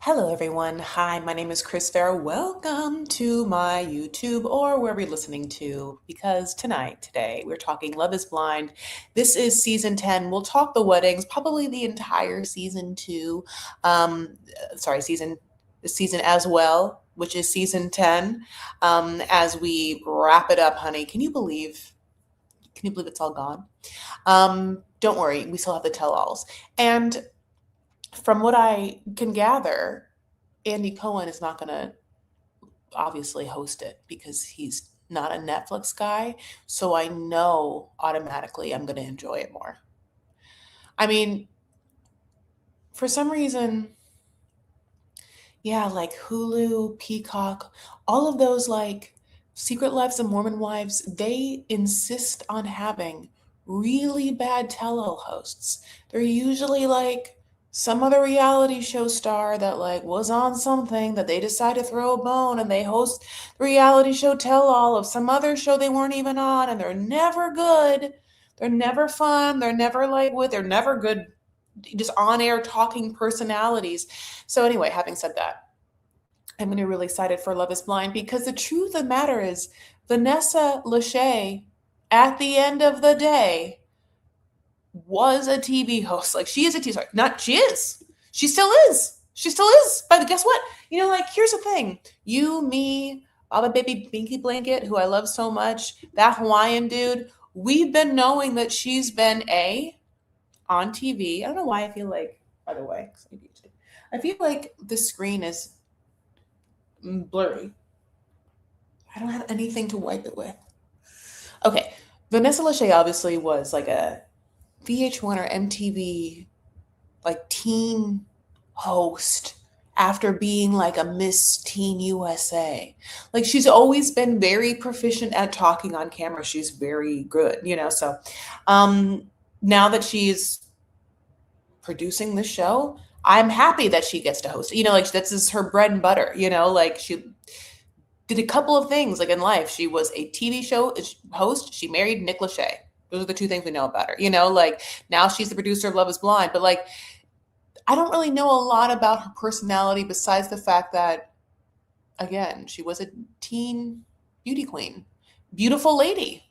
Hello, everyone. Hi, my name is Chris Farrow. Welcome to my YouTube or wherever you're listening to, because today, we're talking Love is Blind. This is season 10. We'll talk the weddings, probably the entire season two. Season as well, which is season 10. As we wrap it up, honey, can you believe it's all gone? Don't worry, we still have the tell-alls. And from what I can gather, Andy Cohen is not going to obviously host it because he's not a Netflix guy. So I know automatically I'm going to enjoy it more. I mean, for some reason, yeah, like Hulu, Peacock, all of those like Secret Lives of Mormon Wives, they insist on having really bad tell-all hosts. They're usually like some other reality show star that like was on something that they decide to throw a bone and they host the reality show tell-all of some other show they weren't even on, and they're never good. They're never fun. They're never good, just on-air talking personalities. So anyway, having said that, I'm going to be really excited for Love is Blind because the truth of the matter is Vanessa Lachey, at the end of the day, was a TV host. Like she is a TV, sorry, not she is. She still is. She still is. But guess what? Like here's the thing. You, me, Baba Baby Binky Blanket, who I love so much, that Hawaiian dude, we've been knowing that she's been on TV. I don't know why I feel like, by the way, I feel like the screen is blurry. I don't have anything to wipe it with. Okay. Vanessa Lachey obviously was like a VH1 or MTV like teen host after being like a Miss Teen USA. Like she's always been very proficient at talking on camera. She's very good. So now that she's producing the show, I'm happy that she gets to host it. Like this is her bread and butter, like she did a couple of things like in life. She was a TV show host. She married Nick Lachey. Those are the two things we know about her. Like now she's the producer of Love is Blind. But like, I don't really know a lot about her personality besides the fact that, again, she was a teen beauty queen. Beautiful lady.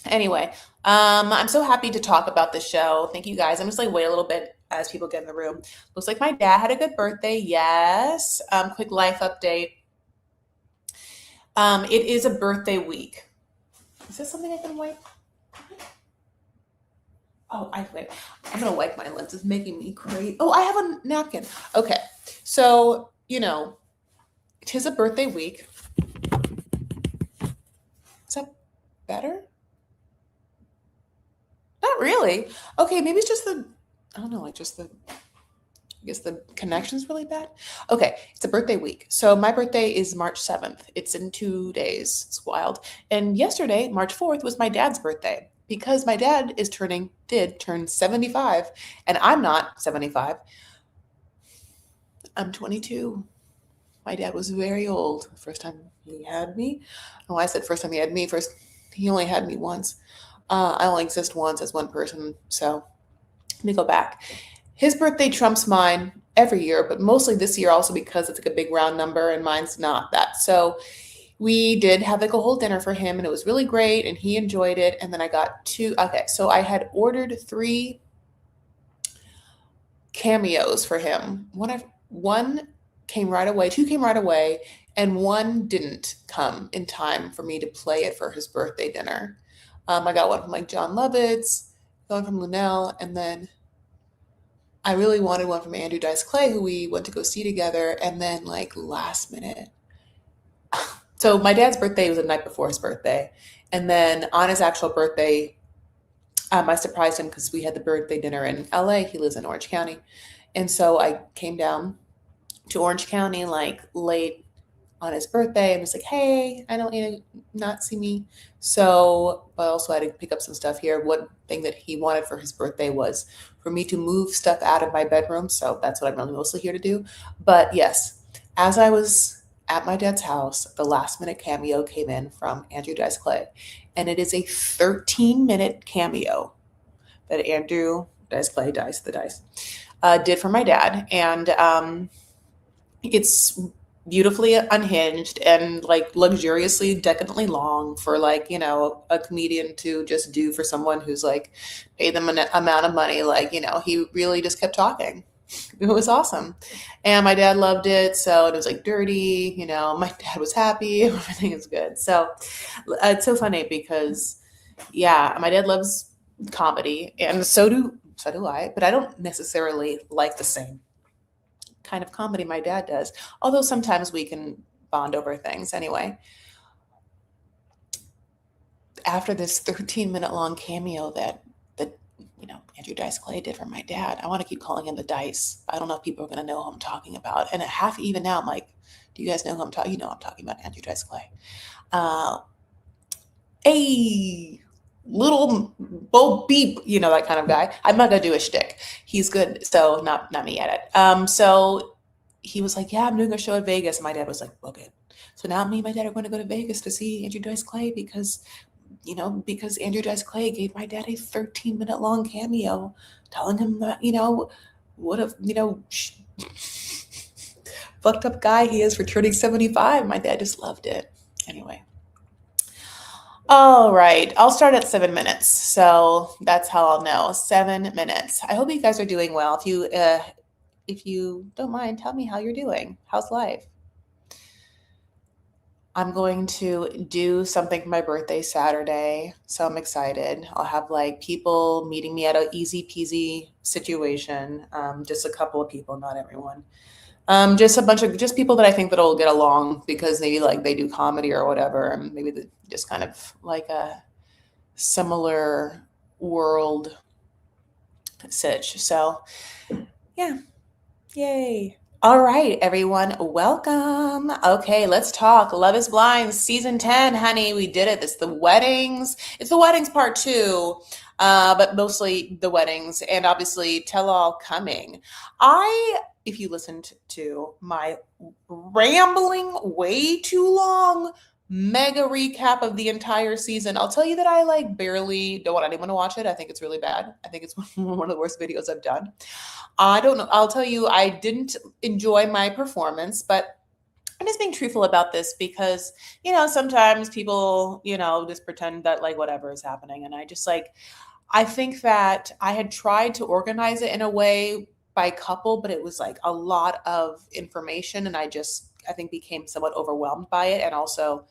Anyway, I'm so happy to talk about this show. Thank you guys. I'm just like wait a little bit as people get in the room. Looks like my dad had a good birthday. Yes. Quick life update. It is a birthday week. Is this something I can wipe? Oh, wait. I'm gonna wipe my lens. It's making me crazy. Oh, I have a napkin. Okay, so it is a birthday week. Is that better? Not really. Okay, maybe it's just I don't know, like just I guess the connection's really bad. Okay, it's a birthday week. So my birthday is March 7th. It's in 2 days. It's wild. And yesterday, March 4th, was my dad's birthday because my dad did turn 75, and I'm not 75. I'm 22. My dad was very old the first time he had me. Oh, I said first time he had me. First, he only had me once. I only exist once as one person. So let me go back. His birthday trumps mine every year, but mostly this year also because it's like a big round number and mine's not that. So we did have like a whole dinner for him and it was really great and he enjoyed it. And then I got so I had ordered 3 cameos for him. One came right away, 2 came right away, and 1 didn't come in time for me to play it for his birthday dinner. I got one from like John Lovitz, one from Lunel, and then I really wanted one from Andrew Dice Clay, who we went to go see together, and then like last minute. So my dad's birthday was the night before his birthday, and then on his actual birthday, I surprised him because we had the birthday dinner in LA. He lives in Orange County, and so I came down to Orange County like late on his birthday and was like, hey, I don't need to not see me. So, but also I had to pick up some stuff here. One thing that he wanted for his birthday was for me to move stuff out of my bedroom. So that's what I'm really mostly here to do. But yes, as I was at my dad's house, the last minute cameo came in from Andrew Dice Clay. And it is a 13-minute cameo that Andrew Dice Clay, Dice, the Dice, did for my dad. And It's beautifully unhinged and like luxuriously decadently long for like, a comedian to just do for someone who's like paid them an amount of money. Like, he really just kept talking. It was awesome. And my dad loved it. So it was like dirty, my dad was happy. Everything is good. So it's so funny because, yeah, my dad loves comedy and so do I, but I don't necessarily like the same kind of comedy my dad does. Although sometimes we can bond over things. Anyway, after this 13-minute long cameo that Andrew Dice Clay did for my dad, I want to keep calling him the Dice. I don't know if people are going to know who I'm talking about. And even now, I'm like, do you guys know who I'm talking? I'm talking about Andrew Dice Clay. A little Bo Beep, that kind of guy. I'm not gonna do a shtick. He's good, so not me at it. So he was like, "Yeah, I'm doing a show at Vegas." And my dad was like, "Book it." So now me and my dad are going to go to Vegas to see Andrew Dice Clay because Andrew Dice Clay gave my dad a 13-minute long cameo, telling him that what a fucked up guy he is for turning 75. My dad just loved it. Anyway. All right, I'll start at 7 minutes. So that's how I'll know. 7 minutes. I hope you guys are doing well. If you don't mind, tell me how you're doing. How's life? I'm going to do something for my birthday Saturday, so I'm excited. I'll have like people meeting me at an easy peasy situation. Just a couple of people, not everyone. Just a bunch of just people that I think that'll get along because maybe like they do comedy or whatever, and maybe just kind of like a similar world sitch. So yeah, yay. All right, everyone, welcome. Okay, let's talk. Love is Blind, season 10, honey. We did it. It's the weddings. It's the weddings part two, but mostly the weddings, and obviously Tell All coming. If you listened to my rambling, way too long, mega recap of the entire season, I'll tell you that I like barely don't want anyone to watch it. I think it's really bad. I think it's one of the worst videos I've done. I don't know. I'll tell you, I didn't enjoy my performance, but I'm just being truthful about this because, sometimes people, just pretend that like whatever is happening. And I think that I had tried to organize it in a way by couple, but it was like a lot of information. And I think became somewhat overwhelmed by it. And also,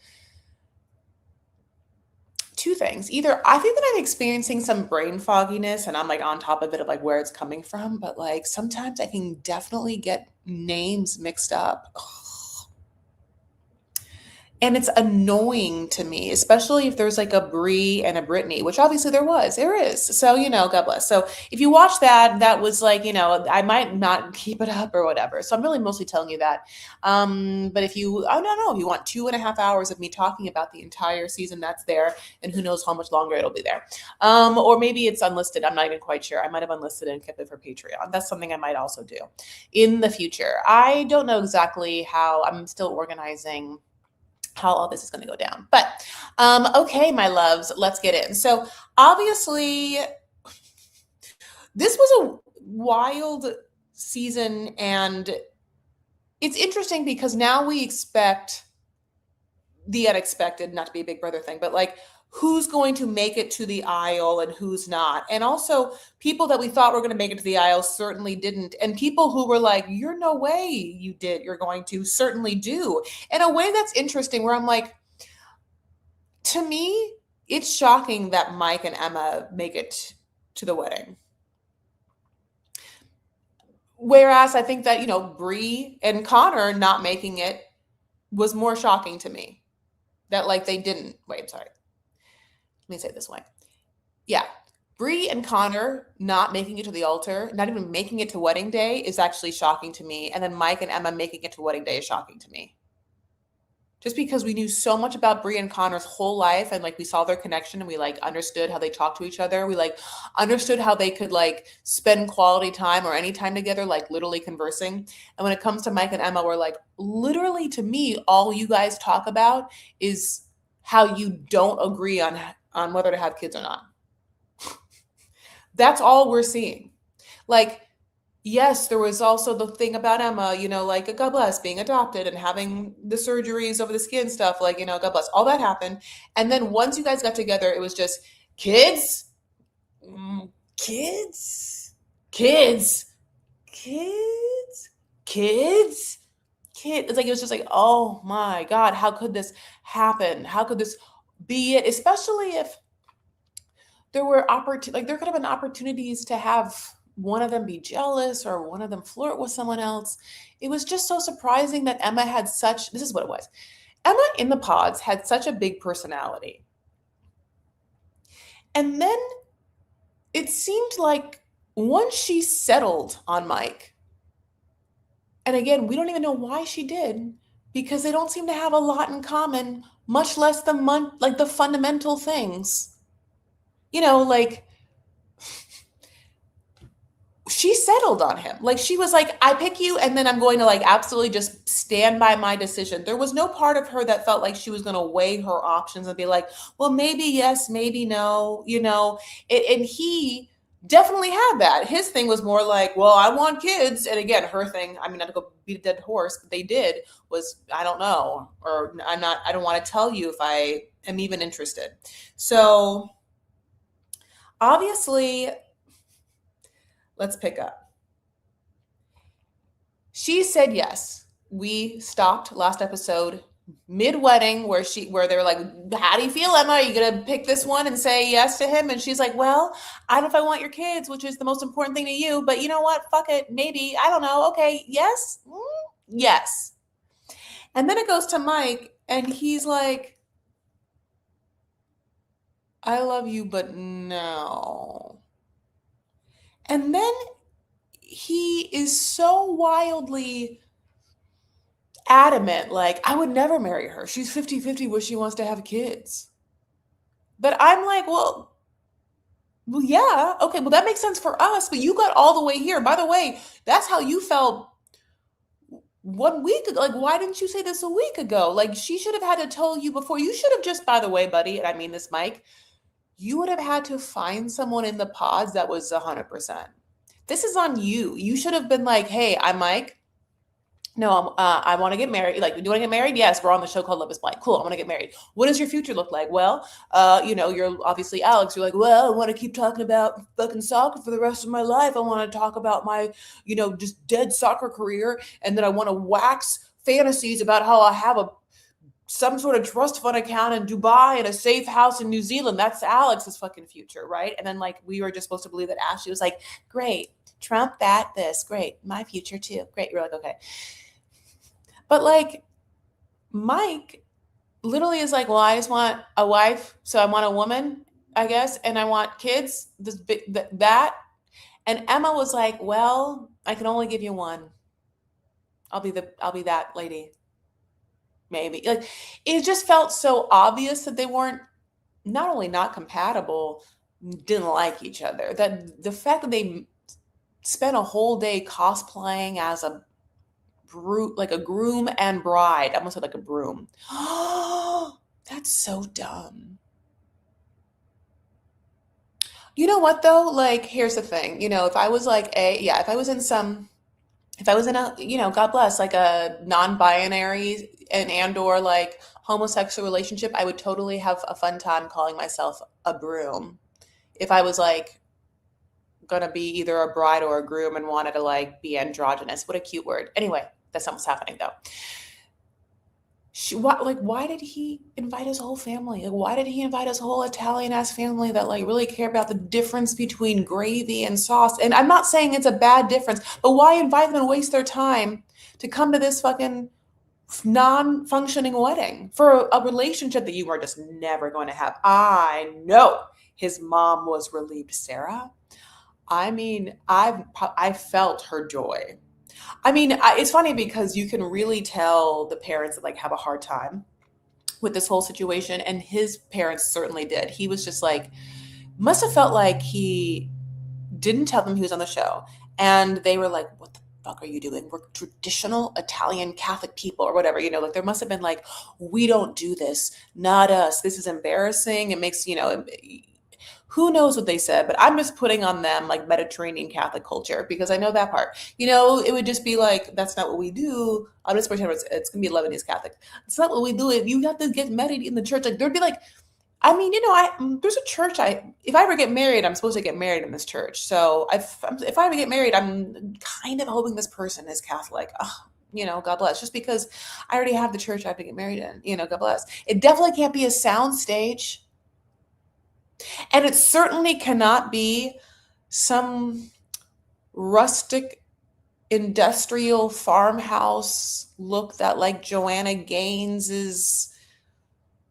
two things. Either I think that I'm experiencing some brain fogginess and I'm like on top of it of like where it's coming from, but like sometimes I can definitely get names mixed up. And it's annoying to me, especially if there's like a Brie and a Brittany, which obviously there is. So, God bless. So if you watch that was like, I might not keep it up or whatever. So I'm really mostly telling you that. But if you want 2.5 hours of me talking about the entire season, that's there. And who knows how much longer it'll be there. Or maybe it's unlisted. I'm not even quite sure. I might have unlisted and kept it for Patreon. That's something I might also do in the future. I don't know exactly how. I'm still organizing how all this is going to go down. But okay, my loves, let's get in. So obviously, this was a wild season, and it's interesting because now we expect the unexpected, not to be a Big Brother thing, but like who's going to make it to the aisle and who's not. And also people that we thought were going to make it to the aisle certainly didn't. And people who were like, you're no way you're going to certainly do. In a way that's interesting where I'm like, to me, it's shocking that Mike and Emma make it to the wedding. Whereas I think that, Bree and Connor not making it was more shocking to me. That like they didn't. Wait, sorry. Let me say it this way. Yeah. Bree and Connor not making it to the altar, not even making it to wedding day is actually shocking to me. And then Mike and Emma making it to wedding day is shocking to me. Just because we knew so much about Bree and Connor's whole life and like we saw their connection and we like understood how they talked to each other. We like understood how they could like spend quality time or any time together, like literally conversing. And when it comes to Mike and Emma, we're like, literally to me, all you guys talk about is how you don't agree on whether to have kids or not. That's all we're seeing. Like, Yes, there was also the thing about Emma, like God bless, being adopted and having the surgeries over the skin stuff, like, God bless, all that happened. And then once you guys got together, it was just kids, kids, kids, kids, kids, kids. It's like, it was just like, oh my God, how could this happen? How could this be it? Especially if there were like there could have been opportunities to have one of them be jealous or one of them flirt with someone else. It was just so surprising that Emma had such, this is what it was. Emma in the pods had such a big personality. And then it seemed like once she settled on Mike, and again, we don't even know why she did, because they don't seem to have a lot in common, much less like the fundamental things. Like she settled on him. Like she was like, I pick you, and then I'm going to like absolutely just stand by my decision. There was no part of her that felt like she was going to weigh her options and be like, well, maybe yes, maybe no, and he definitely had that. His thing was more like, well, I want kids. And again, her thing, I mean, not to go beat a dead horse, but they did, was, I don't know, or I don't want to tell you if I am even interested. So obviously, let's pick up. She said yes. We stopped last episode mid-wedding where they were like, how do you feel, Emma? Are you gonna pick this one and say yes to him? And she's like, well, I don't know if I want your kids, which is the most important thing to you, but you know what? Fuck it. Maybe. I don't know. Okay. Yes. Yes. And then it goes to Mike, and he's like, I love you, but no. And then he is so wildly adamant, like, I would never marry her. She's 50-50 where she wants to have kids. But I'm like, well, yeah, okay, well, that makes sense for us, but you got all the way here. By the way, that's how you felt 1 week ago. Like, why didn't you say this a week ago? Like, she should have had to tell you before. You should have just, by the way, buddy, and I mean this, Mike, you would have had to find someone in the pods that was 100%. This is on you. You should have been like, hey, I'm Mike. No, I want to get married. Like, do you want to get married? Yes, we're on the show called Love is Blind. Cool, I want to get married. What does your future look like? Well, you're obviously Alex. You're like, well, I want to keep talking about fucking soccer for the rest of my life. I want to talk about my, just dead soccer career. And then I want to wax fantasies about how I have some sort of trust fund account in Dubai and a safe house in New Zealand. That's Alex's fucking future, right? And then like we were just supposed to believe that Ashley was like, great, Trump, this, great, my future too. Great. You're like, okay. But like Mike literally is like, well, I just want a wife, so I want a woman, I guess, and I want kids. That, and Emma was like, well, I can only give you one. I'll be that lady. Maybe, like, it just felt so obvious that they weren't not only not compatible, didn't like each other. That the fact that they spent a whole day cosplaying as like a groom and bride. I almost said like a broom. That's so dumb. You know what though? Like, here's the thing. If I was like if I was in a, God bless, like a non-binary and or like homosexual relationship, I would totally have a fun time calling myself a broom. If I was like gonna be either a bride or a groom and wanted to like be androgynous. What a cute word. Anyway, that's not what's happening though. Why did he invite his whole family? Like, why did he invite his whole Italian ass family that like really care about the difference between gravy and sauce? And I'm not saying it's a bad difference, but why invite them and waste their time to come to this fucking non-functioning wedding for a relationship that you are just never going to have? I know his mom was relieved, Sarah. I mean, I felt her joy. I mean, it's funny because you can really tell the parents that like have a hard time with this whole situation, and his parents certainly did. He was just like, must have felt like he didn't tell them he was on the show, and they were like, "What the fuck are you doing? We're traditional Italian Catholic people, or whatever." Like there must have been like, "We don't do this, not us. This is embarrassing. It makes Who knows what they said, but I'm just putting on them like Mediterranean Catholic culture because I know that part. It would just be like, that's not what we do. I'm just pretending it's going to be Lebanese Catholic. It's not what we do. If you have to get married in the church, like there'd be like, I mean, there's a church. If I ever get married, I'm supposed to get married in this church. So if I ever get married, I'm kind of hoping this person is Catholic. Oh, God bless. Just because I already have the church I have to get married in. God bless. It definitely can't be a sound stage, and it certainly cannot be some rustic industrial farmhouse look that like Joanna Gaines's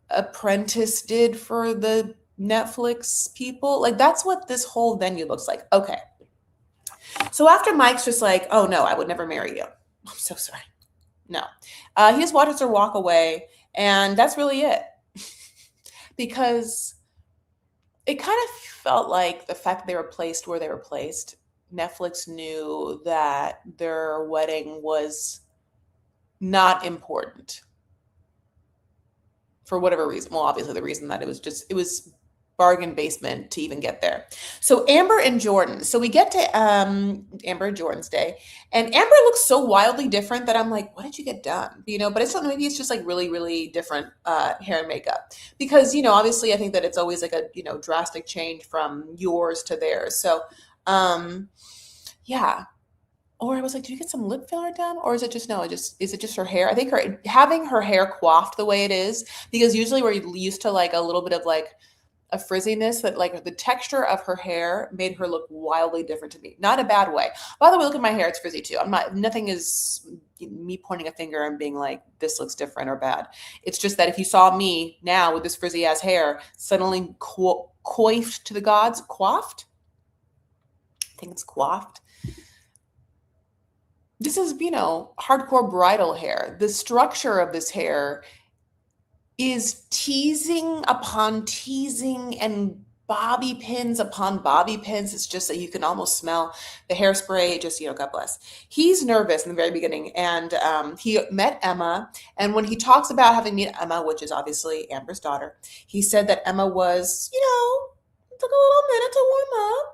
Apprentice did for the Netflix people. Like that's what this whole venue looks like. Okay. So after Mike's just like, oh no, I would never marry you. I'm so sorry. No. He just watches her walk away, and that's really it. Because it kind of felt like the fact that they were placed where they were placed, Netflix knew that their wedding was not important for whatever reason. Well, obviously the reason that it was bargain basement to even get there. So Amber and Jordan. So we get to Amber and Jordan's day, and Amber looks so wildly different that I'm like, what did you get done? But it's not, maybe it's just like really, really different hair and makeup because, obviously I think that it's always like a, drastic change from yours to theirs. So, yeah. Or I was like, did you get some lip filler done? Or is it just, no, is it just her hair? I think having her hair coiffed the way it is, because usually we're used to like a little bit of like a frizziness that like the texture of her hair made her look wildly different to me. Not a bad way. By the way, look at my hair. It's frizzy too. Nothing is me pointing a finger and being like, this looks different or bad. It's just that if you saw me now with this frizzy ass hair, suddenly coiffed to the gods, coiffed? I think it's coiffed. This is, hardcore bridal hair. The structure of this hair is teasing upon teasing and bobby pins upon bobby pins. It's just that you can almost smell the hairspray. Just, God bless. He's nervous in the very beginning, and he met Emma. And when he talks about having met Emma, which is obviously Amber's daughter, he said that Emma was, it took a little minute to warm up.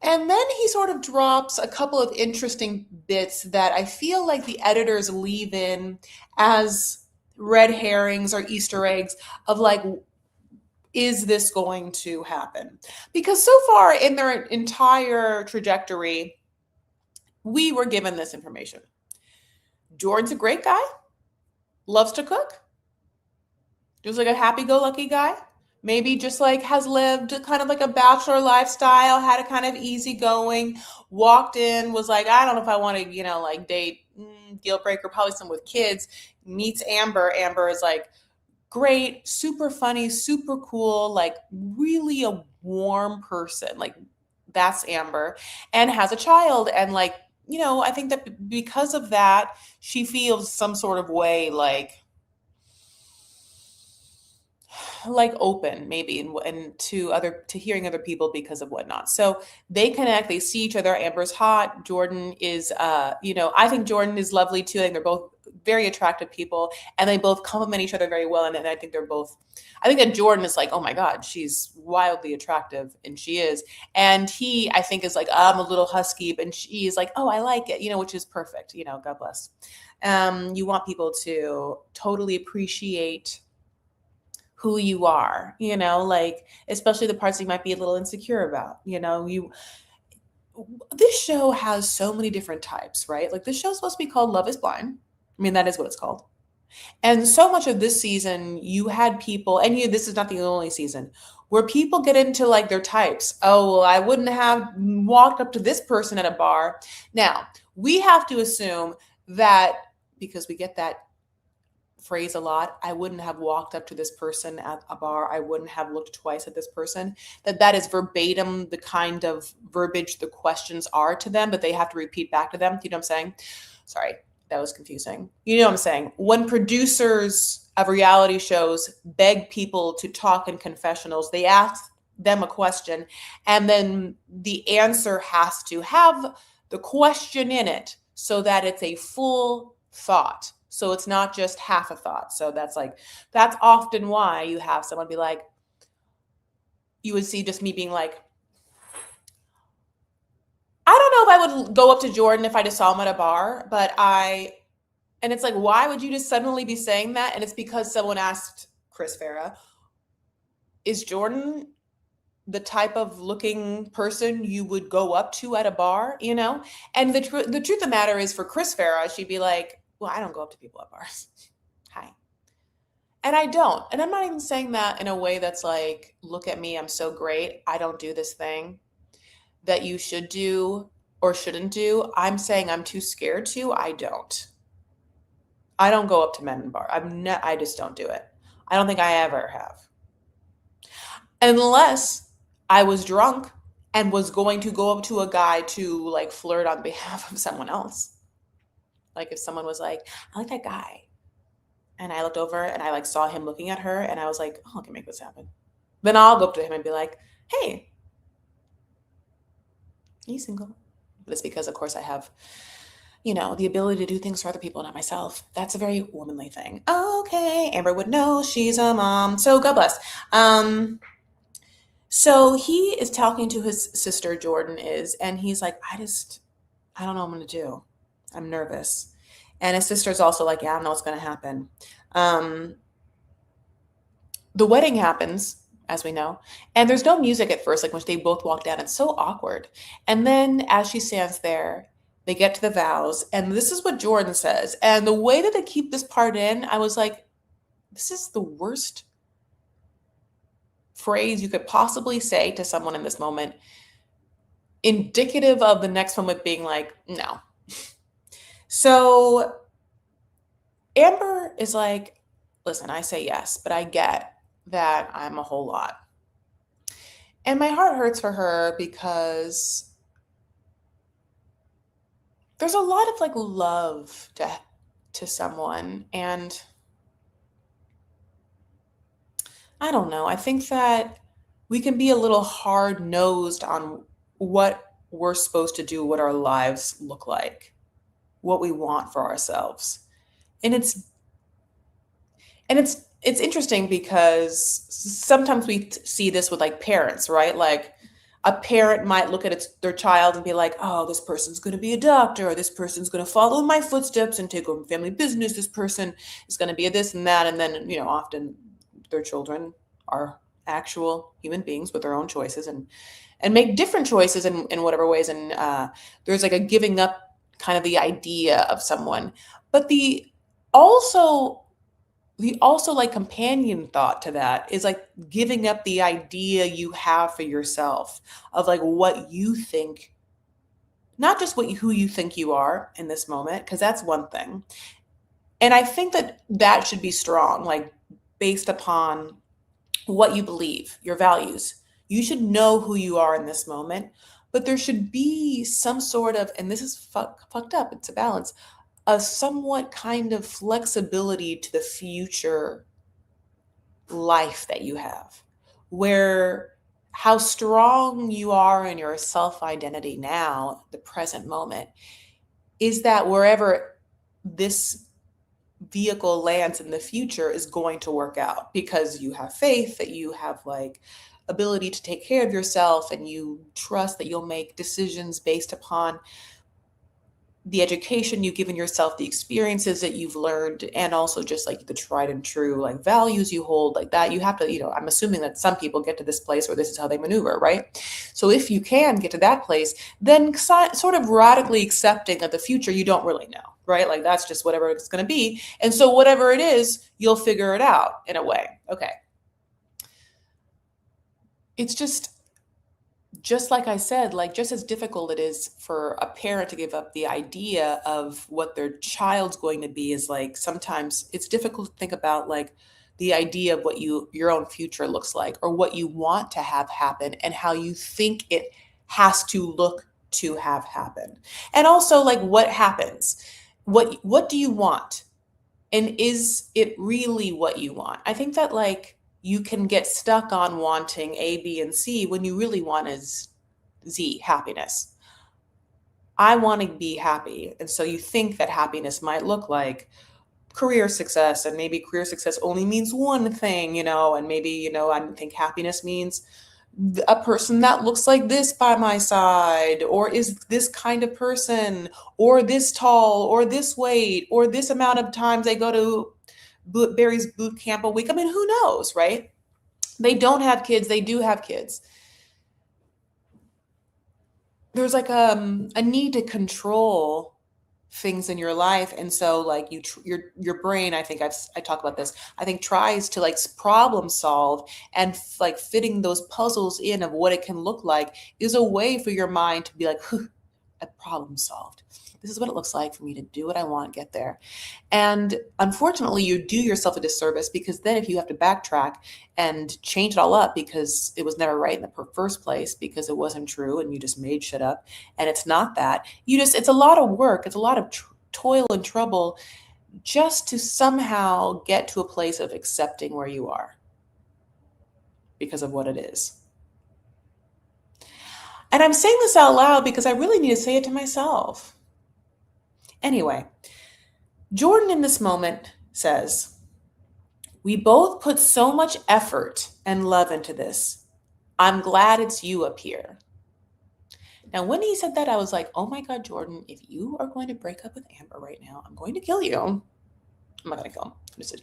And then he sort of drops a couple of interesting bits that I feel like the editors leave in as red herrings or Easter eggs of like, is this going to happen? Because so far in their entire trajectory, we were given this information. Jordan's a great guy, loves to cook, just like a happy-go-lucky guy. Maybe just like has lived kind of like a bachelor lifestyle, had a kind of easygoing, walked in, was like, I don't know if I want to, like date, deal breaker, probably some with kids, meets Amber. Amber is like, great, super funny, super cool, like really a warm person. Like that's Amber, and has a child. And like, I think that because of that, she feels some sort of way like open maybe and to hearing other people because of whatnot. So they connect, they see each other. Amber's hot. Jordan is I think Jordan is lovely too. I think they're both very attractive people, and they both complement each other very well. And I think I think that Jordan is like, oh my God, she's wildly attractive, and she is. And he, I think, is like, I'm a little husky, and she is like, oh, I like it, which is perfect. God bless. You want people to totally appreciate who you are, like especially the parts you might be a little insecure about. This show has so many different types, right? Like this show's supposed to be called Love is Blind. I mean, that is what it's called. And so much of this season, you had people, and this is not the only season, where people get into like their types. Oh, well, I wouldn't have walked up to this person at a bar. Now, we have to assume that because we get that phrase a lot, I wouldn't have walked up to this person at a bar, I wouldn't have looked twice at this person, that is verbatim the kind of verbiage the questions are to them, but they have to repeat back to them. Do you know what I'm saying? Sorry, that was confusing. You know what I'm saying? When producers of reality shows beg people to talk in confessionals, they ask them a question, and then the answer has to have the question in it so that it's a full thought. So it's not just half a thought. So that's often why you have someone be like, you would see just me being like, I don't know if I would go up to Jordan if I just saw him at a bar, but and it's like, why would you just suddenly be saying that? And it's because someone asked Chris Farah, is Jordan the type of looking person you would go up to at a bar, you know? And the truth of the matter is, for Chris Farah, she'd be like, well, I don't go up to people at bars. Hi. And I don't. And I'm not even saying that in a way that's like, look at me, I'm so great. I don't do this thing that you should do or shouldn't do. I'm saying I'm too scared to. I don't. I don't go up to men in bar. I just don't do it. I don't think I ever have. Unless I was drunk and was going to go up to a guy to like flirt on behalf of someone else. Like if someone was like, I like that guy. And I looked over and I like saw him looking at her and I was like, oh, I can make this happen. Then I'll go up to him and be like, hey, are you single? But it's because, of course, I have, the ability to do things for other people, not myself. That's a very womanly thing. Okay, Amber would know. She's a mom. So God bless. So he is talking to his sister, Jordan is, and he's like, I don't know what I'm going to do. I'm nervous. And his sister's also like, yeah, I don't know what's going to happen. The wedding happens, as we know, and there's no music at first, like when they both walk down. It's so awkward. And then as she stands there, they get to the vows, and this is what Jordan says. And the way that they keep this part in, I was like, this is the worst phrase you could possibly say to someone in this moment, indicative of the next moment being like, no. So Amber is like, listen, I say yes, but I get that I'm a whole lot. And my heart hurts for her because there's a lot of like love to someone, and I don't know. I think that we can be a little hard-nosed on what we're supposed to do, what our lives look like, what we want for ourselves. And it's interesting because sometimes we see this with like parents, right? Like a parent might look at their child and be like, oh, this person's going to be a doctor, or this person's going to follow in my footsteps and take over family business. This person is going to be a this and that. And then, often their children are actual human beings with their own choices and make different choices in whatever ways. And there's like a giving up kind of the idea of someone. But also the also like companion thought to that is like giving up the idea you have for yourself of like what you think, not just who you think you are in this moment, because that's one thing. And I think that should be strong, like based upon what you believe, your values. You should know who you are in this moment, but there should be some sort of, and this is fucked up, it's a balance, a somewhat kind of flexibility to the future life that you have, where how strong you are in your self-identity now, the present moment, is that wherever this vehicle lands in the future is going to work out because you have faith that you have like ability to take care of yourself, and you trust that you'll make decisions based upon the education you've given yourself, the experiences that you've learned, and also just like the tried and true like values you hold, like that. You have to, I'm assuming that some people get to this place where this is how they maneuver, right? So if you can get to that place, then sort of radically accepting that the future you don't really know, right? Like that's just whatever it's going to be. And so whatever it is, you'll figure it out in a way. Okay. It's just like I said, like just as difficult it is for a parent to give up the idea of what their child's going to be, is like sometimes it's difficult to think about like the idea of what your own future looks like, or what you want to have happen and how you think it has to look to have happen. And also like what happens? What do you want? And is it really what you want? I think that like you can get stuck on wanting A, B, and C when you really want is Z, happiness. I want to be happy. And so you think that happiness might look like career success, and maybe career success only means one thing, and maybe, I think happiness means a person that looks like this by my side, or is this kind of person, or this tall, or this weight, or this amount of times they go to Barry's boot camp a week. I mean, who knows, right? They don't have kids, they do have kids. There's like a need to control things in your life, and so like your brain, I think I talk about this, I think tries to like problem solve, and like fitting those puzzles in of what it can look like is a way for your mind to be like, a problem solved. This is what it looks like for me to do what I want, get there. And unfortunately, you do yourself a disservice, because then if you have to backtrack and change it all up because it was never right in the first place, because it wasn't true and you just made shit up and it's not that, it's a lot of work, it's a lot of toil and trouble just to somehow get to a place of accepting where you are because of what it is. And I'm saying this out loud because I really need to say it to myself. Anyway, Jordan in this moment says, "We both put so much effort and love into this. I'm glad it's you up here." Now, when he said that, I was like, oh my God, Jordan, if you are going to break up with Amber right now, I'm going to kill you. I'm not going to kill him.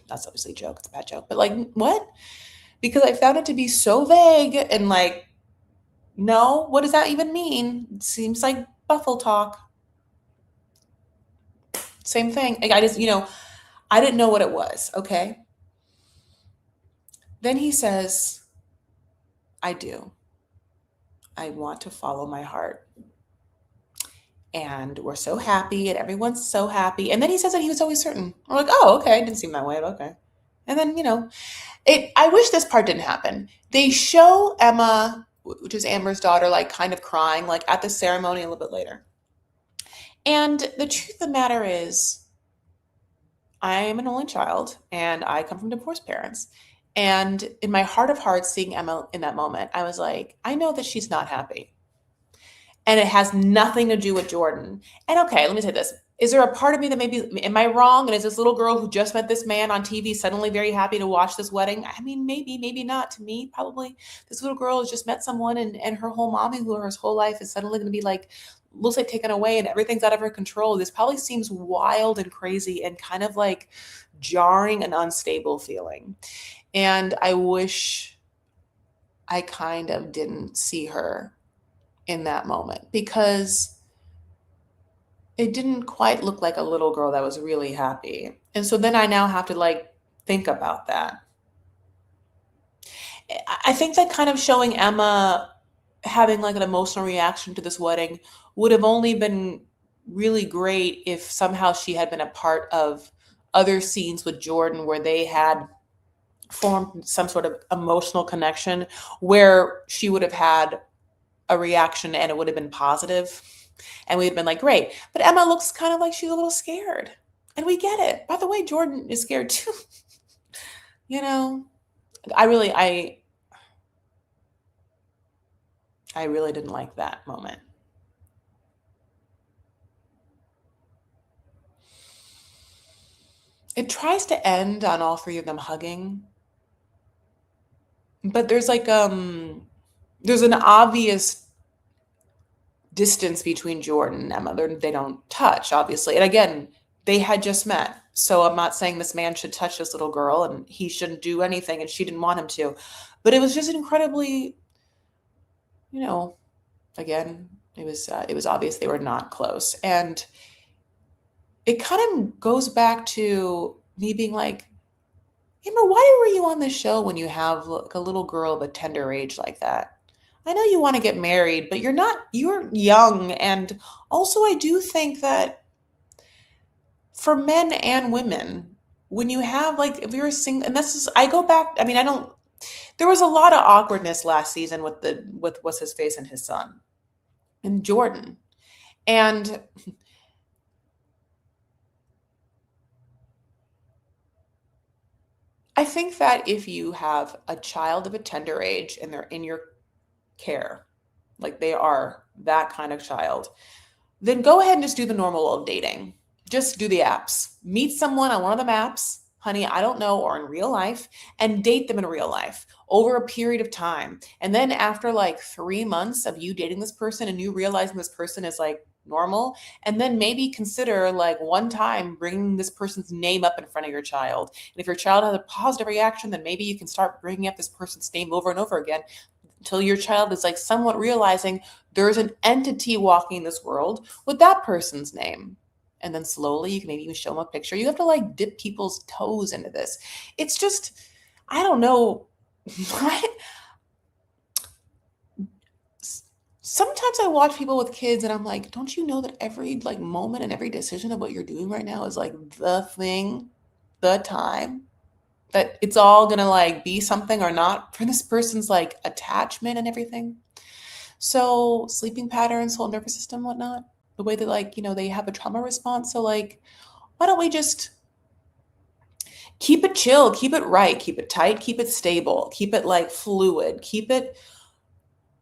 That's obviously a joke. It's a bad joke. But like, what? Because I found it to be so vague and like, no, what does that even mean? It seems like buffalo talk. Same thing. Like, I just, I didn't know what it was. Okay. Then he says, I do. I want to follow my heart. And we're so happy, and everyone's so happy. And then he says that he was always certain. I'm like, oh, okay. It didn't seem that way, but okay. And then, I wish this part didn't happen. They show Emma, which is Amber's daughter, like kind of crying, like at the ceremony a little bit later. And the truth of the matter is, I am an only child and I come from divorced parents. And in my heart of hearts, seeing Emma in that moment, I was like, I know that she's not happy. And it has nothing to do with Jordan. And okay, let me say this. Is there a part of me that maybe, am I wrong? And is this little girl who just met this man on TV suddenly very happy to watch this wedding? I mean, maybe not. To me, probably this little girl has just met someone, and her whole mommy, who her whole life is suddenly going to be like, looks like taken away, and everything's out of her control. This probably seems wild and crazy and kind of like jarring and unstable feeling. And I wish I kind of didn't see her in that moment, because it didn't quite look like a little girl that was really happy. And so then I now have to like think about that. I think that kind of showing Emma having like an emotional reaction to this wedding would have only been really great if somehow she had been a part of other scenes with Jordan where they had formed some sort of emotional connection, where she would have had a reaction and it would have been positive, and we'd been like, great. But Emma looks kind of like she's a little scared, and we get it. By the way, Jordan is scared too. I really didn't like that moment. It tries to end on all three of them hugging, but there's like there's an obvious distance between Jordan and Emma. They don't touch, obviously. And again, they had just met. So I'm not saying this man should touch this little girl and he shouldn't do anything and she didn't want him to. But it was just incredibly, again, it was obvious they were not close. And it kind of goes back to me being like, Amber, why were you on this show when you have like a little girl of a tender age like that? I know you want to get married, but you're young. And also I do think that for men and women, when you have like, if you're a single, and this is, I go back, I mean, there was a lot of awkwardness last season with what's his face and his son and Jordan. And I think that if you have a child of a tender age and they're in your care, like they are that kind of child, then go ahead and just do the normal old dating. Just do the apps. Meet someone on one of the apps, honey, I don't know, or in real life, and date them in real life over a period of time. And then after like 3 months of you dating this person and you realizing this person is like normal, and then maybe consider like one time bringing this person's name up in front of your child. And if your child has a positive reaction, then maybe you can start bringing up this person's name over and over again until your child is like somewhat realizing there's an entity walking this world with that person's name. And then slowly you can maybe even show them a picture. You have to like dip people's toes into this. It's just, I don't know. Sometimes I watch people with kids and I'm like, don't you know that every like moment and every decision of what you're doing right now is like the thing, the time that it's all gonna like be something or not for this person's like attachment and everything. So sleeping patterns, whole nervous system, whatnot, the way that like, they have a trauma response. So like, why don't we just keep it chill, keep it right, keep it tight, keep it stable, keep it like fluid, keep it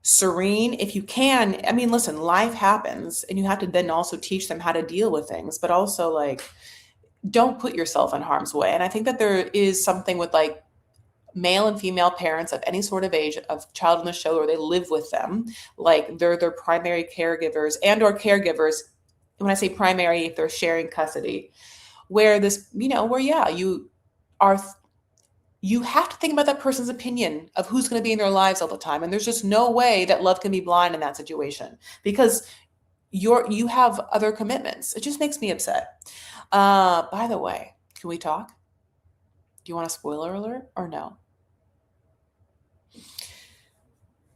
serene if you can. I mean, listen, life happens and you have to then also teach them how to deal with things, but also like don't put yourself in harm's way. And I think that there is something with like male and female parents of any sort of age of child on the show, or they live with them, like they're their primary caregivers and or caregivers. When I say primary, if they're sharing custody, where this, where yeah, are you have to think about that person's opinion of who's going to be in their lives all the time. And there's just no way that love can be blind in that situation because you have other commitments. It just makes me upset. By the way, can we talk? Do you want a spoiler alert or no?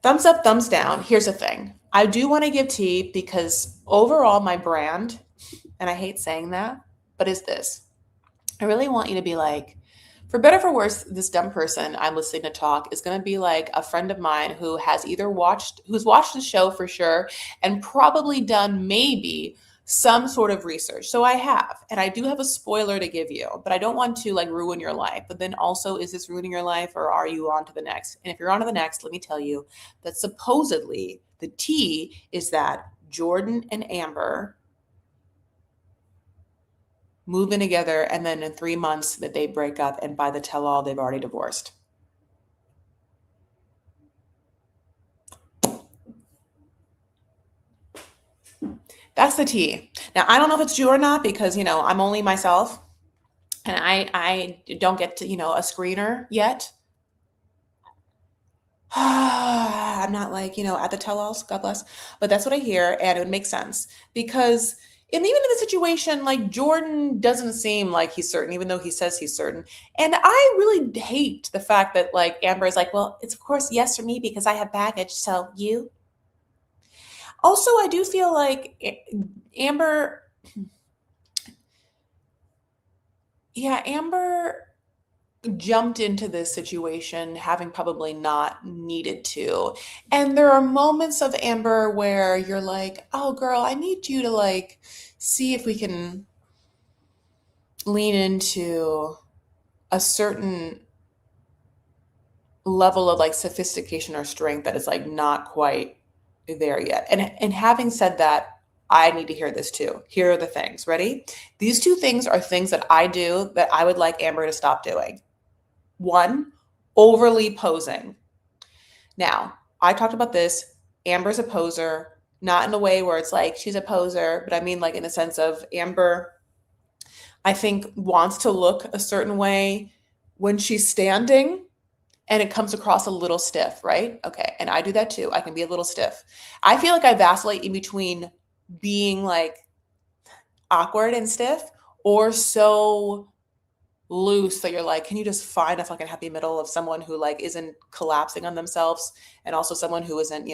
Thumbs up, thumbs down. Here's the thing. I do want to give tea because overall my brand, and I hate saying that, but is this. I really want you to be like, for better or for worse, this dumb person I'm listening to talk is going to be like a friend of mine who has who's watched the show for sure, and probably done maybe some sort of research. So I have, and I do have a spoiler to give you, but I don't want to like ruin your life. But then also, is this ruining your life or are you on to the next? And if you're on to the next, let me tell you that supposedly the tea is that Jordan and Amber move in together, and then in 3 months that they break up, and by the tell-all, they've already divorced. That's the tea. Now, I don't know if it's true or not because, I'm only myself and I don't get to, a screener yet. I'm not like, at the tell-alls, God bless. But that's what I hear, and it would make sense because and even in the situation, like Jordan doesn't seem like he's certain, even though he says he's certain. And I really hate the fact that like Amber is like, well, it's of course yes for me because I have baggage. So you. Also, I do feel like Amber, yeah, Amber jumped into this situation having probably not needed to. And there are moments of Amber where you're like, oh, girl, I need you to like see if we can lean into a certain level of like sophistication or strength that is like not quite there yet. And having said that, I need to hear this too. Here are the things. Ready? These two things are things that I do that I would like Amber to stop doing. One, overly posing. Now, I talked about this. Amber's a poser, not in a way where it's like she's a poser, but I mean like in a sense of Amber, I think, wants to look a certain way when she's standing and it comes across a little stiff, right? Okay. And I do that too. I can be a little stiff. I feel like I vacillate in between being like awkward and stiff or so loose that you're like, can you just find a fucking happy middle of someone who like isn't collapsing on themselves and also someone who isn't,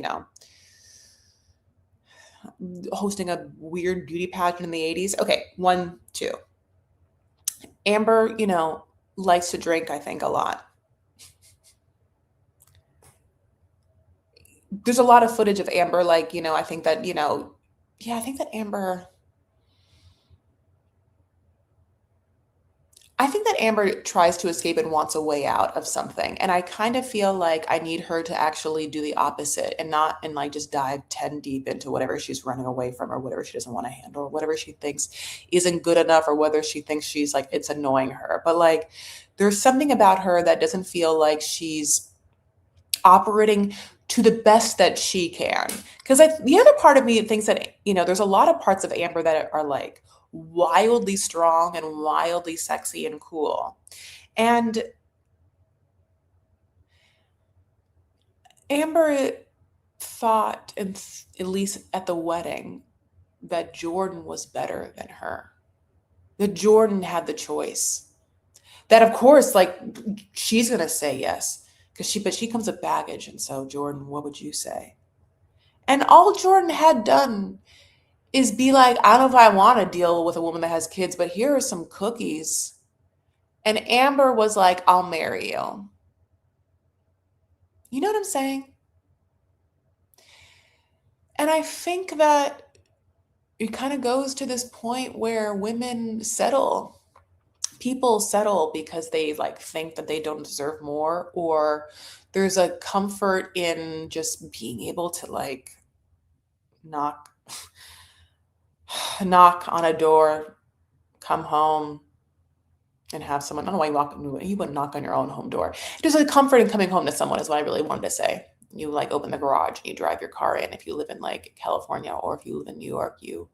hosting a weird beauty pageant in the 80s. Okay, 1, 2. Amber, likes to drink, I think, a lot. There's a lot of footage of Amber, like, I think that, yeah, I think that Amber, I think that Amber tries to escape and wants a way out of something. And I kind of feel like I need her to actually do the opposite and not and like just dive 10 deep into whatever she's running away from or whatever she doesn't want to handle or whatever she thinks isn't good enough or whether she thinks she's like it's annoying her. But like there's something about her that doesn't feel like she's operating to the best that she can. Because the other part of me thinks that, there's a lot of parts of Amber that are like wildly strong and wildly sexy and cool. And Amber thought, and at least at the wedding, that Jordan was better than her. That Jordan had the choice. That of course, like she's gonna say yes, but she comes with baggage, and so Jordan, what would you say? And all Jordan had done is be like, I don't know if I want to deal with a woman that has kids, but here are some cookies. And Amber was like, I'll marry you. You know what I'm saying? And I think that it kind of goes to this point where women settle. People settle because they like think that they don't deserve more, or there's a comfort in just being able to like knock knock on a door, come home, and have someone. I don't know why you wouldn't knock on your own home door. There's a comfort in coming home to someone is what I really wanted to say. You like open the garage and you drive your car in. If you live in like California or if you live in New York, you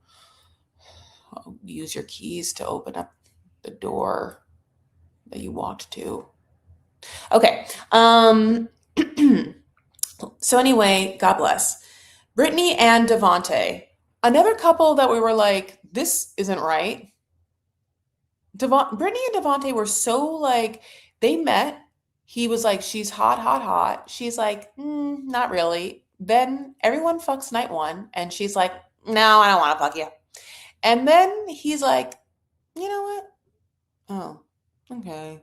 use your keys to open up the door that you walked to. Okay. So anyway, God bless. Brittany and Devonte. Another couple that we were like, this isn't right. Brittany and Devonte were so like they met. He was like, she's hot, hot, hot. She's like, not really. Then everyone fucks night one, and she's like, no, I don't want to fuck you. And then he's like, you know what? Oh, okay.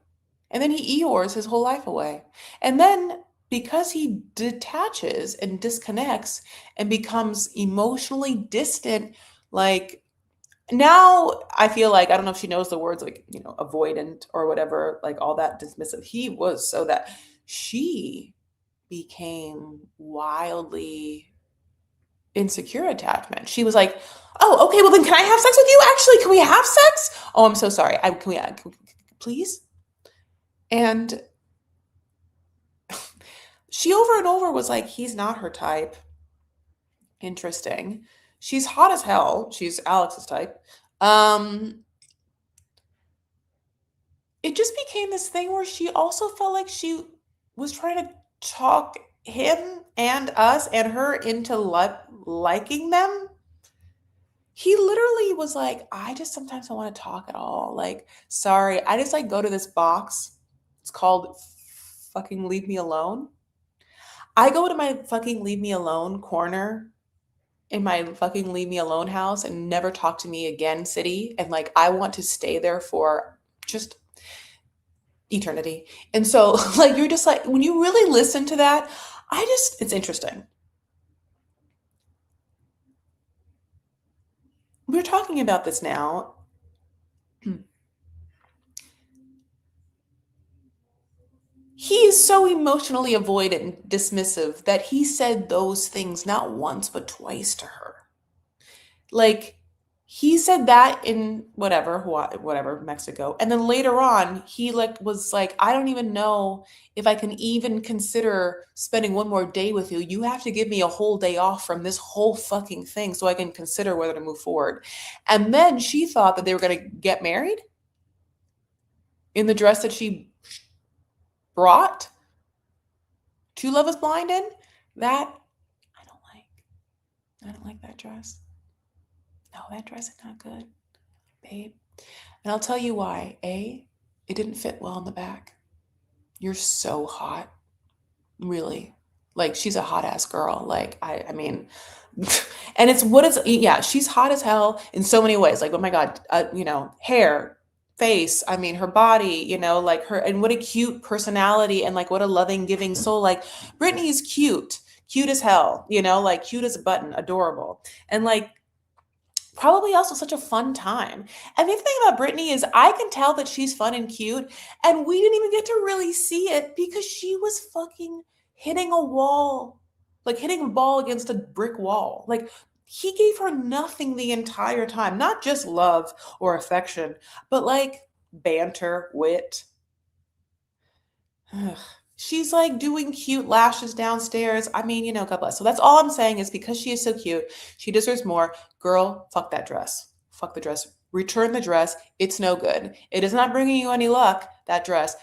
And then he Eeyores his whole life away. And then because he detaches and disconnects and becomes emotionally distant, like now I feel like I don't know if she knows the words like, avoidant or whatever, like all that dismissive. He was so that she became wildly insecure attachment. She was like, "Oh, okay, well then can I have sex with you? Actually, can we have sex? Oh, I'm so sorry. Can we please?" And she over and over was like, "He's not her type." Interesting. She's hot as hell. She's Alex's type. It just became this thing where she also felt like she was trying to talk him and us and her into liking them. He literally was like, I just sometimes don't want to talk at all. Like, sorry, I just like go to this box. It's called fucking leave me alone. I go to my fucking leave me alone corner in my fucking leave me alone house and never talk to me again city. And like, I want to stay there for just eternity. And so like, you're just like, when you really listen to that, it's interesting. We're talking about this now. He is so emotionally avoidant and dismissive that he said those things not once but twice to her. Like he said that in whatever Mexico, and then later on he like was like, I don't even know if I can even consider spending one more day with you. You have to give me a whole day off from this whole fucking thing so I can consider whether to move forward. And then she thought that they were going to get married in the dress that she brought to Love is Blind in. That I don't like. I don't like that dress. No, that dress is not good, babe. And I'll tell you why. A, it didn't fit well in the back. You're so hot. Really. Like, she's a hot ass girl. Like, I mean, and yeah, she's hot as hell in so many ways. Like, oh my God, hair, face, I mean, her body, like her, and what a cute personality and like what a loving, giving soul. Like, Brittany's cute as hell, like cute as a button, adorable. And like, probably also such a fun time. And the thing about Britney is I can tell that she's fun and cute, and we didn't even get to really see it because she was fucking hitting a wall, like hitting a ball against a brick wall. Like he gave her nothing the entire time, not just love or affection, but like banter, wit. Ugh. She's like doing cute lashes downstairs. I mean, God bless. So that's all I'm saying is because she is so cute, she deserves more. Girl, fuck that dress. Fuck the dress. Return the dress. It's no good. It is not bringing you any luck, that dress.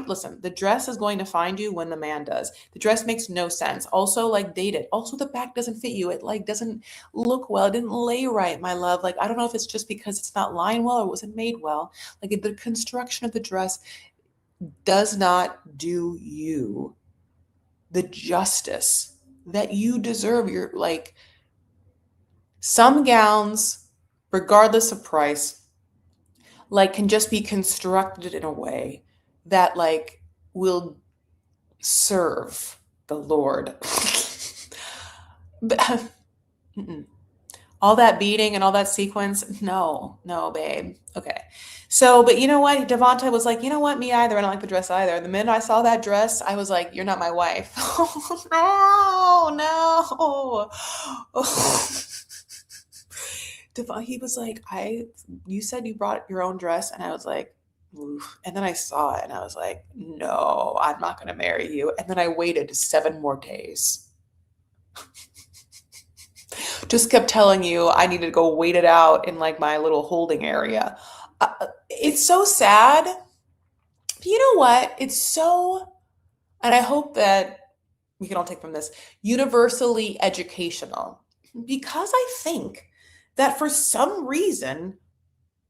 Listen, the dress is going to find you when the man does. The dress makes no sense. Also, like, date it. Also, the back doesn't fit you. It, like, doesn't look well. It didn't lay right, my love. Like, I don't know if it's just because it's not lined well or wasn't made well. Like, the construction of the dress does not do you the justice that you deserve. You're like, some gowns, regardless of price, like can just be constructed in a way that like will serve the Lord. But, all that beating and all that sequence, no, no, babe. Okay. So, but you know what? Devontae was like, you know what? Me either. I don't like the dress either. The minute I saw that dress, I was like, you're not my wife. Oh, no, no. He was like, you said you brought your own dress. And I was like, oof. And then I saw it and I was like, no, I'm not going to marry you. And then I waited 7 more days. Just kept telling you I needed to go wait it out in like my little holding area. It's so sad. But you know what? And I hope that we can all take from this, universally educational. Because I think that for some reason,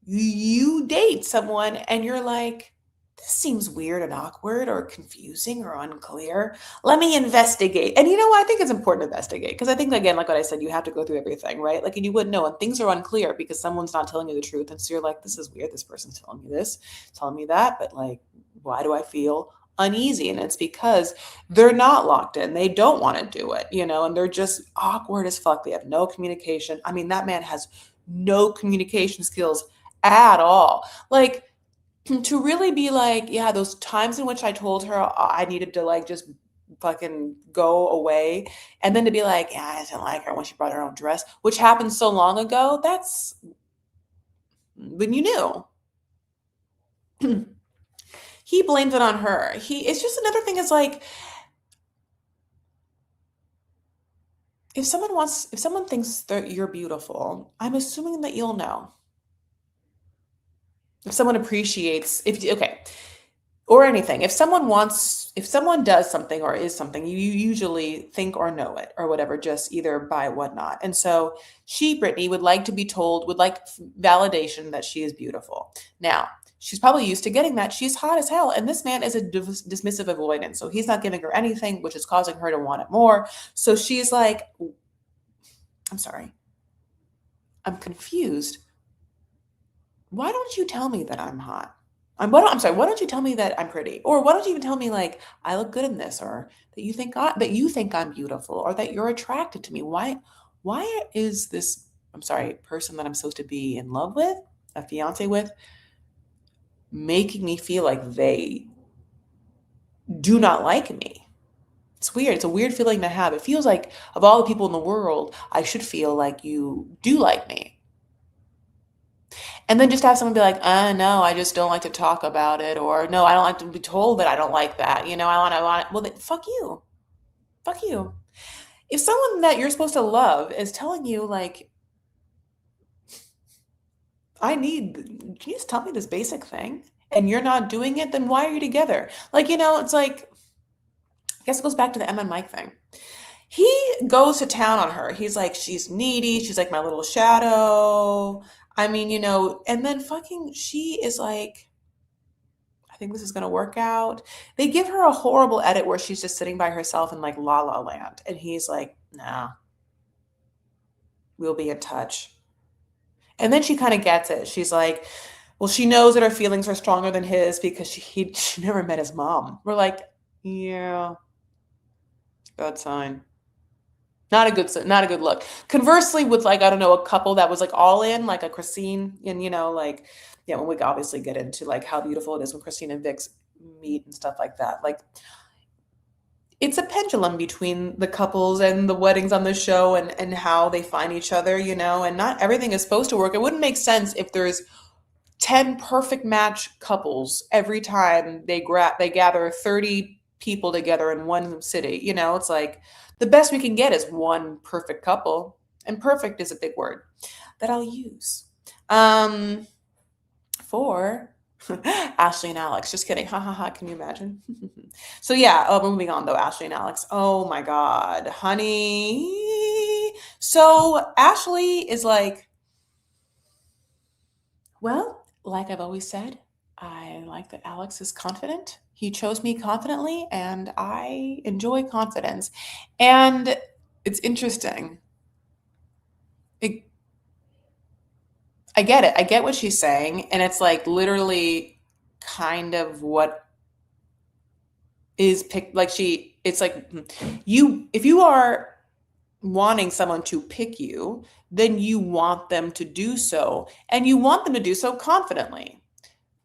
you date someone and you're like, this seems weird and awkward or confusing or unclear. Let me investigate. And you know what? I think it's important to investigate because I think, again, like what I said, you have to go through everything, right? Like, and you wouldn't know. And things are unclear because someone's not telling you the truth. And so you're like, this is weird. This person's telling me this, telling me that. But like, why do I feel uneasy? And it's because they're not locked in. They don't want to do it, and they're just awkward as fuck. They have no communication. I mean, that man has no communication skills at all. Like, to really be like, yeah, those times in which I told her I needed to like just fucking go away, and then to be like, yeah, I didn't like her when she brought her own dress, which happened so long ago. That's when you knew. He blamed it on her. It's just another thing is like, if someone thinks that you're beautiful, I'm assuming that you'll know. If someone appreciates, okay, or anything, if someone does something or is something, you usually think or know it or whatever, just either by whatnot. And so Britney, would like to be told, would like validation that she is beautiful. Now, she's probably used to getting that. She's hot as hell. And this man is a dismissive avoidant. So he's not giving her anything, which is causing her to want it more. So she's like, I'm sorry, I'm confused. Why don't you tell me that I'm hot? I'm sorry. Why don't you tell me that I'm pretty, or why don't you even tell me like I look good in this, or that you think I'm beautiful, or that you're attracted to me? Why is this? I'm sorry, person that I'm supposed to be in love with, a fiance with, making me feel like they do not like me? It's weird. It's a weird feeling to have. It feels like of all the people in the world, I should feel like you do like me. And then just have someone be like, no, I just don't like to talk about it. Or no, I don't like to be told that I don't like that. I want it. Well, then, fuck you. Fuck you. If someone that you're supposed to love is telling you like, can you just tell me this basic thing? And you're not doing it, then why are you together? Like, it's like, I guess it goes back to the Emma and Mike thing. He goes to town on her. He's like, she's needy. She's like my little shadow. I mean, and then fucking she is like, I think this is going to work out. They give her a horrible edit where she's just sitting by herself in like La La Land. And he's like, nah, we'll be in touch. And then she kind of gets it. She's like, well, she knows that her feelings are stronger than his because she never met his mom. We're like, yeah, bad sign. Not a good look. Conversely, with like, I don't know, a couple that was like all in, like a Christine and, like, yeah, when we obviously get into like how beautiful it is when Christine and Vix meet and stuff like that. Like, it's a pendulum between the couples and the weddings on the show, and how they find each other, and not everything is supposed to work. It wouldn't make sense if there's 10 perfect match couples every time they gather 30 people together in one city. It's like the best we can get is one perfect couple, and perfect is a big word that I'll use for Ashley and Alex. Just kidding. Ha ha ha. Can you imagine? So yeah, moving on though, Ashley and Alex. Oh my God, honey. So Ashley is like, well, like I've always said, I like that Alex is confident. He chose me confidently, and I enjoy confidence. And it's interesting. It, I get it. I get what she's saying. And it's like literally kind of what is picked. Like it's like if you are wanting someone to pick you, then you want them to do so. And you want them to do so confidently,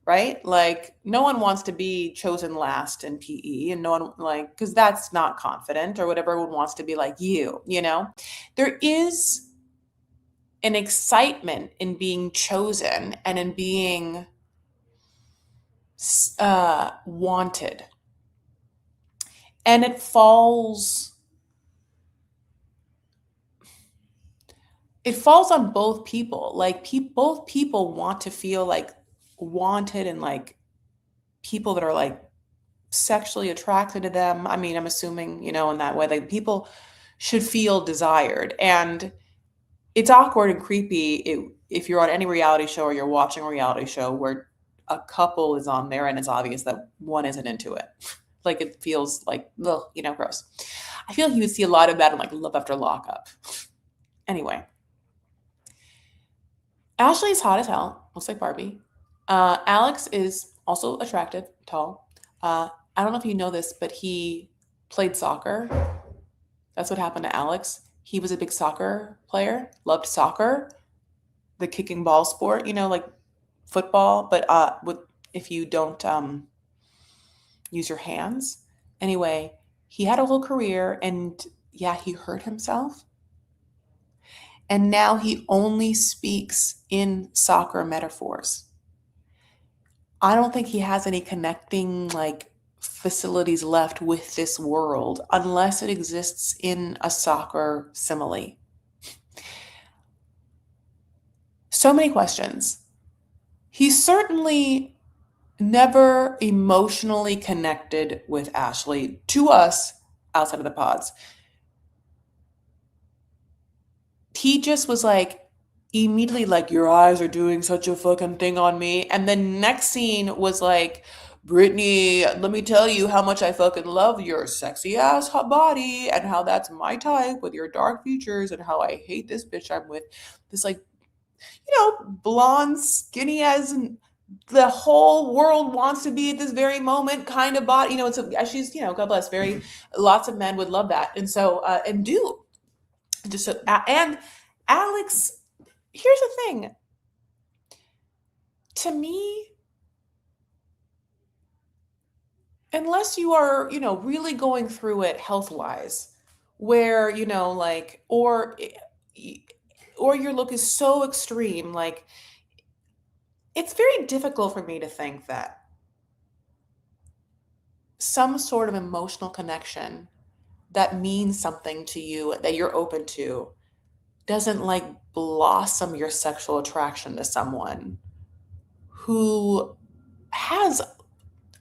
right? Like, no one wants to be chosen last in PE, and no one, like, because that's not confident or whatever. Everyone wants to be like you. There is an excitement in being chosen and in being wanted. And it falls on both people. Like, both people want to feel like wanted, and like people that are like sexually attracted to them. I mean, I'm assuming, in that way, like people should feel desired. And it's awkward and creepy if you're on any reality show or you're watching a reality show where a couple is on there and it's obvious that one isn't into it. Like, it feels like, ugh, gross. I feel like you would see a lot of that in like Love After Lockup. Anyway, Ashley's hot as hell, looks like Barbie. Alex is also attractive, tall. I don't know if you know this, but he played soccer. That's what happened to Alex. He was a big soccer player, loved soccer, the kicking ball sport, like football, but if you don't use your hands. Anyway, he had a whole career, and yeah, he hurt himself. And now he only speaks in soccer metaphors. I don't think he has any connecting like facilities left with this world unless it exists in a soccer simile. So many questions. He's certainly never emotionally connected with Ashley to us outside of the pods. He just was like, immediately like, your eyes are doing such a fucking thing on me. And then next scene was like, Brittany, let me tell you how much I fucking love your sexy ass hot body, and how that's my type with your dark features, and how I hate this bitch I'm with. This like, blonde, skinny as the whole world wants to be at this very moment kind of body. She's, God bless, lots of men would love that. And so, and do. Just so, and Alex, here's the thing. To me, unless you are, really going through it health-wise, where, like, or your look is so extreme, like, it's very difficult for me to think that some sort of emotional connection that means something to you, that you're open to, doesn't like blossom your sexual attraction to someone who has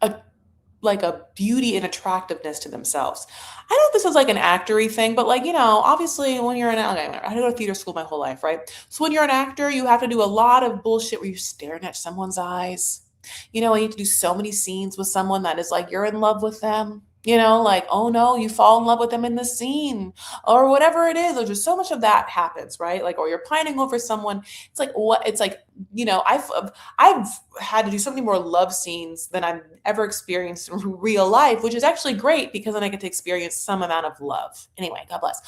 a beauty and attractiveness to themselves. I know this is like an actory thing, but like, obviously when you're I had to go to theater school my whole life, right? So when you're an actor, you have to do a lot of bullshit where you're staring at someone's eyes. You need to do so many scenes with someone that is like, you're in love with them. Like, oh no, you fall in love with them in the scene or whatever it is. There's just so much of that happens, right? Like, or you're pining over someone. It's like, what? It's like, I've had to do so many more love scenes than I've ever experienced in real life, which is actually great because then I get to experience some amount of love. Anyway, God bless.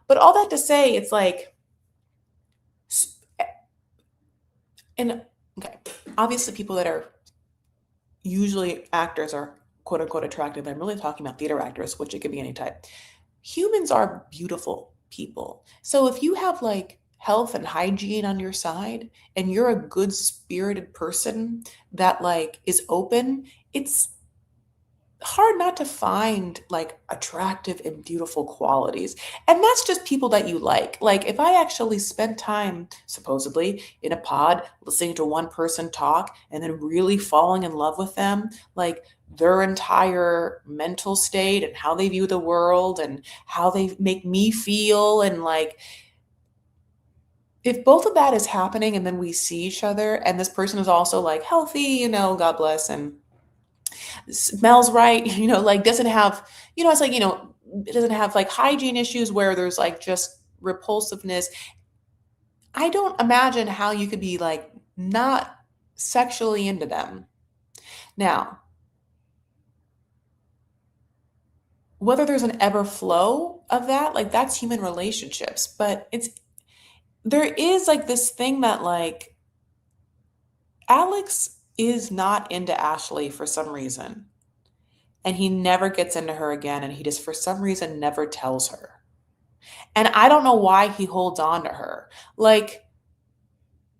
But all that to say, it's like, and okay, obviously people that are usually actors are quote unquote attractive. I'm really talking about theater actors, which it could be any type. Humans are beautiful people. So if you have like health and hygiene on your side and you're a good spirited person that like is open, it's hard not to find like attractive and beautiful qualities. And that's just people that you like. Like if I actually spent time supposedly in a pod listening to one person talk and then really falling in love with them, like their entire mental state and how they view the world and how they make me feel, and like if both of that is happening and then we see each other and this person is also like healthy, God bless, and smells right, like doesn't have, it's like, it doesn't have like hygiene issues where there's like just repulsiveness. I don't imagine how you could be like not sexually into them. Now, whether there's an ever flow of that, like that's human relationships, but there is like this thing that like Alex is not into Ashley for some reason. And he never gets into her again. And he just, for some reason, never tells her. And I don't know why he holds on to her. Like,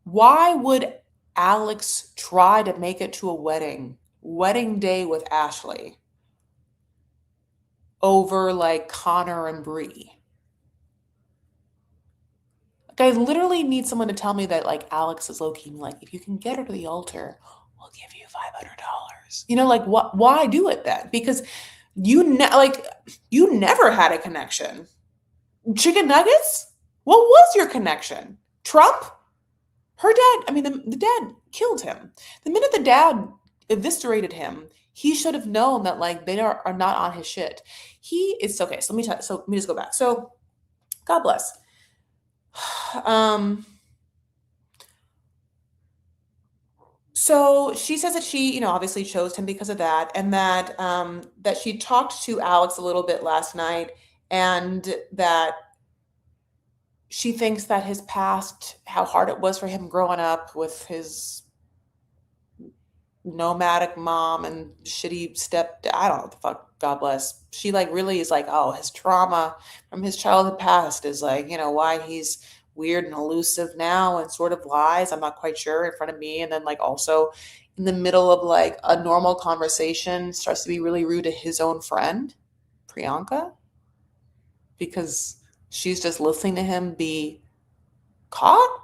why would Alex try to make it to a wedding day with Ashley over like Connor and Bree? Like, I literally need someone to tell me that like Alex is low key like, if you can get her to the altar, we'll give you $500. Like what? Why do it then? Because you never had a connection. Chicken nuggets? What was your connection? Trump? Her dad, I mean, the dad killed him. The minute the dad eviscerated him, he should have known that like they are not on his shit. It's okay. So let me just go back. So God bless. So she says that she, obviously chose him because of that, and that she talked to Alex a little bit last night, and that she thinks that his past, how hard it was for him growing up with his nomadic mom and shitty I don't know what the fuck, God bless. She like really is like, oh, his trauma from his childhood past is like, why he's weird and elusive now and sort of lies. I'm not quite sure in front of me. And then like also in the middle of like a normal conversation starts to be really rude to his own friend, Priyanka, because she's just listening to him be caught.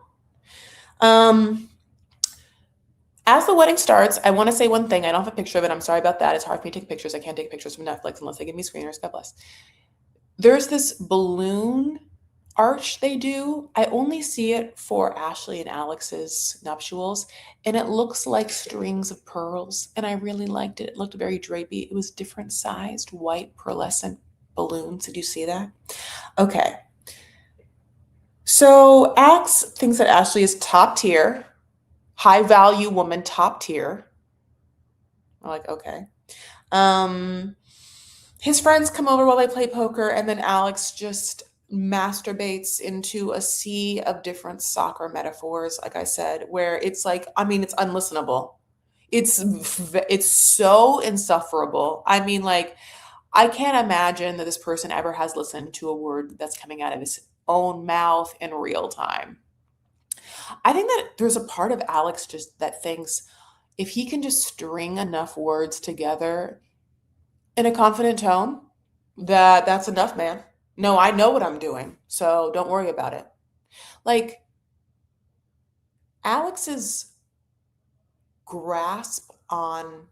As the wedding starts, I want to say one thing. I don't have a picture of it. I'm sorry about that. It's hard for me to take pictures. I can't take pictures from Netflix unless they give me screeners. God bless. There's this balloon arch they do. I only see it for Ashley and Alex's nuptials, and it looks like strings of pearls, and I really liked it. It looked very drapey. It was different sized white pearlescent balloons. Did you see that? Okay. So Alex thinks that Ashley is top tier, high value woman, top tier. I'm like, okay. His friends come over while they play poker, and then Alex just masturbates into a sea of different soccer metaphors, like I said, where it's like, I mean, it's unlistenable. It's so insufferable. I mean, like, I can't imagine that this person ever has listened to a word that's coming out of his own mouth in real time. I think that there's a part of Alex just that thinks if he can just string enough words together in a confident tone, that's enough, man. No, I know what I'm doing, so don't worry about it. Like Alex's grasp on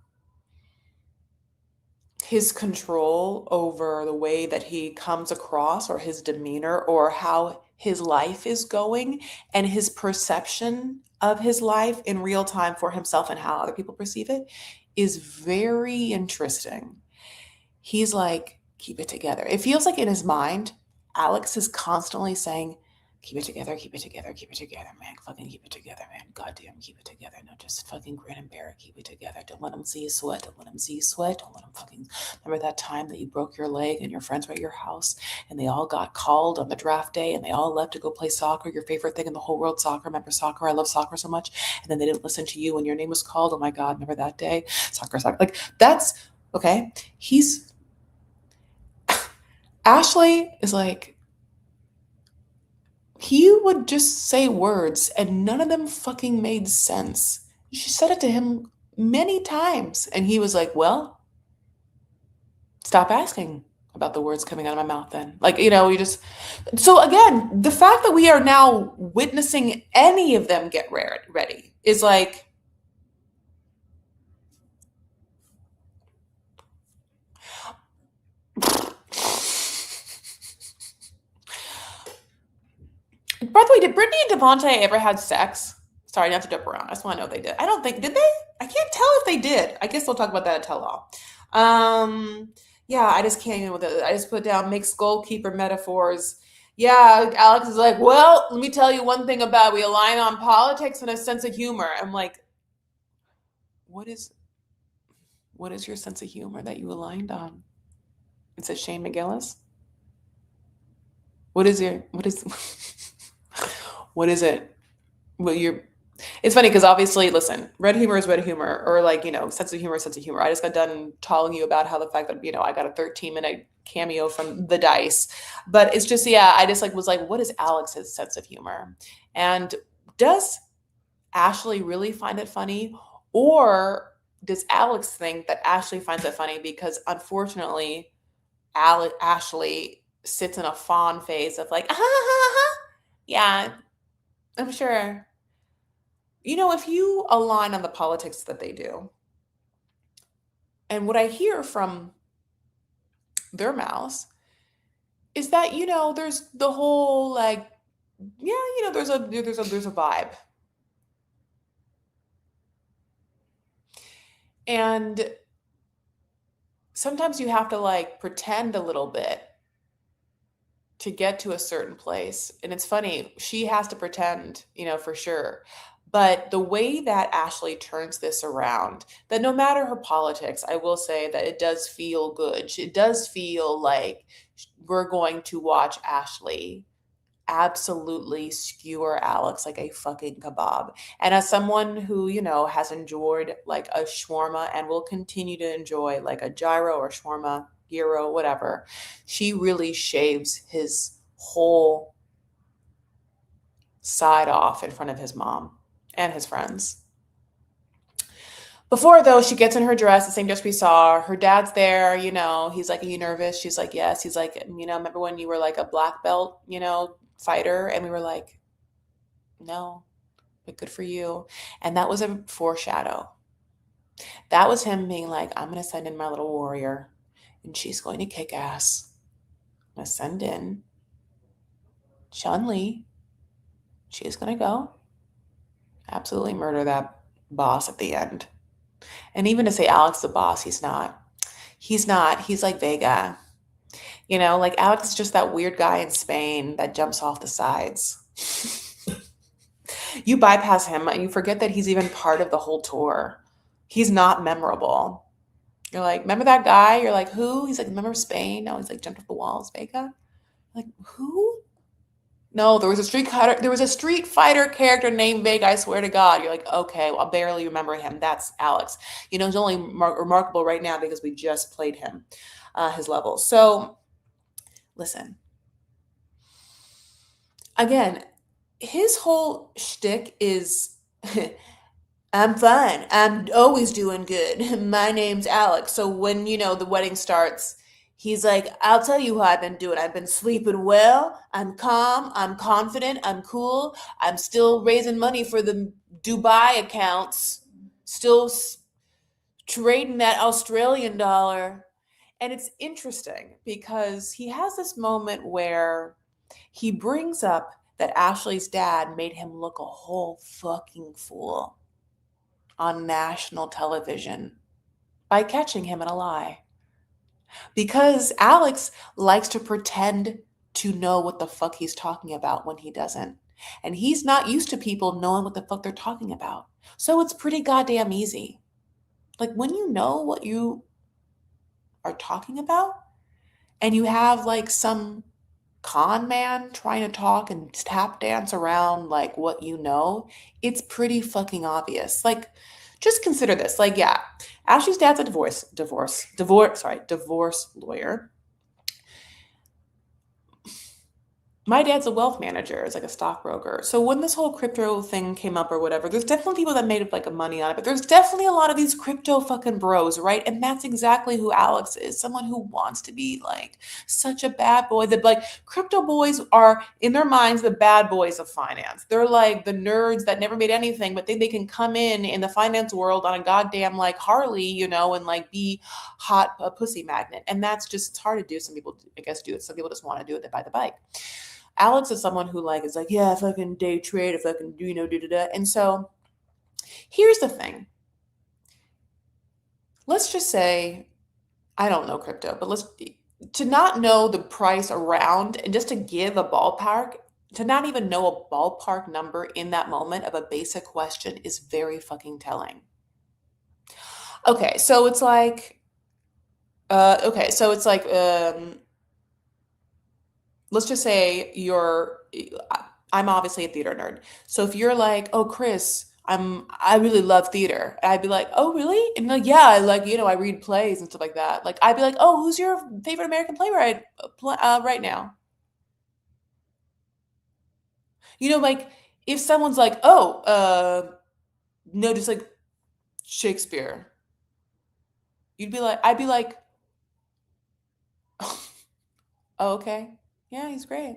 his control over the way that he comes across or his demeanor or how his life is going and his perception of his life in real time for himself and how other people perceive it is very interesting. He's like, keep it together. It feels like in his mind, Alex is constantly saying, Keep it together, keep it together, keep it together, man. Fucking keep it together, man. Goddamn, keep it together. No, just fucking grin and bear it. Keep it together. Don't let them see you sweat. Don't let them see you sweat. Don't let them fucking. Remember that time that you broke your leg and your friends were at your house and they all got called on the draft day and they all left to go play soccer, your favorite thing in the whole world, soccer. Remember soccer? I love soccer so much. And then they didn't listen to you when your name was called. Oh my God, remember that day? Soccer, soccer. Like, that's okay. Ashley is like, he would just say words and none of them fucking made sense. She said it to him many times. And he was like, well, stop asking about the words coming out of my mouth then. Like, you just. So again, the fact that we are now witnessing any of them get ready is like. By the way, did Brittany and Devontae ever had sex? Sorry, not to jump around. I just want to know if they did. I don't think, did they? I can't tell if they did. I guess we'll talk about that at Tell All. Yeah, I just can't even with it. I just put down mixed goalkeeper metaphors. Yeah, Alex is like, well, let me tell you one thing about we align on politics and a sense of humor. I'm like, what is your sense of humor that you aligned on? It says Shane McGillis. What is it? Well, it's funny because obviously, listen, red humor is red humor, or like, sense of humor, sense of humor. I just got done telling you about how the fact that, I got a 13-minute cameo from the Dice, but it's just, yeah, I just was like, what is Alex's sense of humor? And does Ashley really find it funny? Or does Alex think that Ashley finds it funny because unfortunately, Ashley sits in a fawn phase of like, yeah, I'm sure. If you align on the politics that they do, and what I hear from their mouths is that, there's the whole like, yeah, there's a vibe. And sometimes you have to like pretend a little bit to get to a certain place. And it's funny, she has to pretend, for sure. But the way that Ashley turns this around, that no matter her politics, I will say that it does feel good. It does feel like we're going to watch Ashley absolutely skewer Alex like a fucking kebab. And as someone who, has enjoyed like a shawarma and will continue to enjoy like a gyro or shawarma, gyro, whatever, she really shaves his whole side off in front of his mom and his friends. Before, though, she gets in her dress, the same dress we saw. Her dad's there, he's like, are you nervous? She's like, yes. He's like, remember when you were like a black belt, fighter? And we were like, no, but good for you. And that was a foreshadow. That was him being like, I'm going to send in my little warrior and she's going to kick ass. I'm going to send in Chun-Li. She's going to go absolutely murder that boss at the end. And even to say Alex the boss, he's not. He's like Vega. Like Alex is just that weird guy in Spain that jumps off the sides. You bypass him and you forget that he's even part of the whole tour. He's not memorable. You're like, remember that guy? You're like, who? He's like, remember Spain? No, he's like, jumped off the walls, Vega. Like, who? No, there was a Street Fighter character named Vega, I swear to God. You're like, okay, well, I barely remember him. That's Alex. He's only remarkable right now because we just played him, his level. So, listen. Again, his whole shtick is, I'm fine. I'm always doing good. My name's Alex. So when, the wedding starts, he's like, I'll tell you how I've been doing. I've been sleeping well. I'm calm. I'm confident. I'm cool. I'm still raising money for the Dubai accounts. Still trading that Australian dollar. And it's interesting because he has this moment where he brings up that Ashley's dad made him look a whole fucking fool on national television by catching him in a lie. Because Alex likes to pretend to know what the fuck he's talking about when he doesn't. And he's not used to people knowing what the fuck they're talking about. So it's pretty goddamn easy. Like when you know what you are talking about and you have like some con man trying to talk and tap dance around like what you know, it's pretty fucking obvious. Like, just consider this. Like, yeah, Ashley's dad's a divorce lawyer. My dad's a wealth manager, is like a stockbroker. So when this whole crypto thing came up or whatever, there's definitely people that made like money on it, but there's definitely a lot of these crypto fucking bros, right? And that's exactly who Alex is. Someone who wants to be like such a bad boy. That like crypto boys are in their minds the bad boys of finance. They're like the nerds that never made anything, but think they can come in the finance world on a goddamn like Harley, and like be hot a pussy magnet. And that's just it's hard to do. Some people I guess do it. Some people just want to do it. They buy the bike. Alex is someone who like is like, yeah, if I can day trade, if I can do, do da. And so here's the thing. Let's just say, I don't know crypto, but to not know the price around and just to give a ballpark, to not even know a ballpark number in that moment of a basic question is very fucking telling. Okay, so it's like, let's just say I'm obviously a theater nerd. So if you're like, oh, Chris, I really love theater. I'd be like, oh, really? And like, yeah, I like, I read plays and stuff like that. Like, I'd be like, oh, who's your favorite American playwright right now? Like if someone's like, oh, no, just like Shakespeare, I'd be like, oh, okay. Yeah, he's great.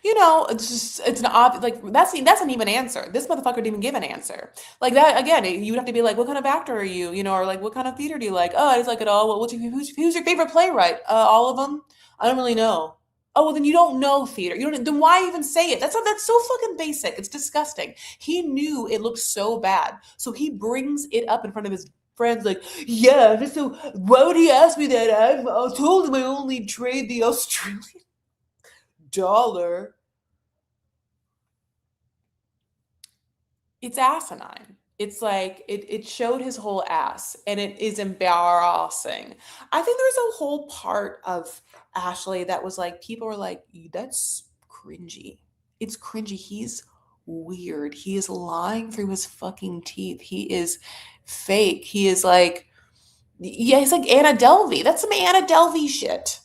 It's just it's an like that's an even answer. This motherfucker didn't even give an answer. Like that again, you would have to be like, what kind of actor are you? Or like what kind of theater do you like? Oh, I just like it all. Well, who's your favorite playwright? All of them? I don't really know. Oh, well then you don't know theater. You don't then why even say it? That's so fucking basic. It's disgusting. He knew it looked so bad. So he brings it up in front of his friends like, yeah, so why would he ask me that? I told him I only trade the Australian dollar. It's asinine. It's like it showed his whole ass and it is embarrassing. I think there's a whole part of Ashley that was like people were like, that's cringy. It's cringy. He's weird. He is lying through his fucking teeth. He is fake. He is like, yeah, he's like Anna Delvey. That's some Anna Delvey shit.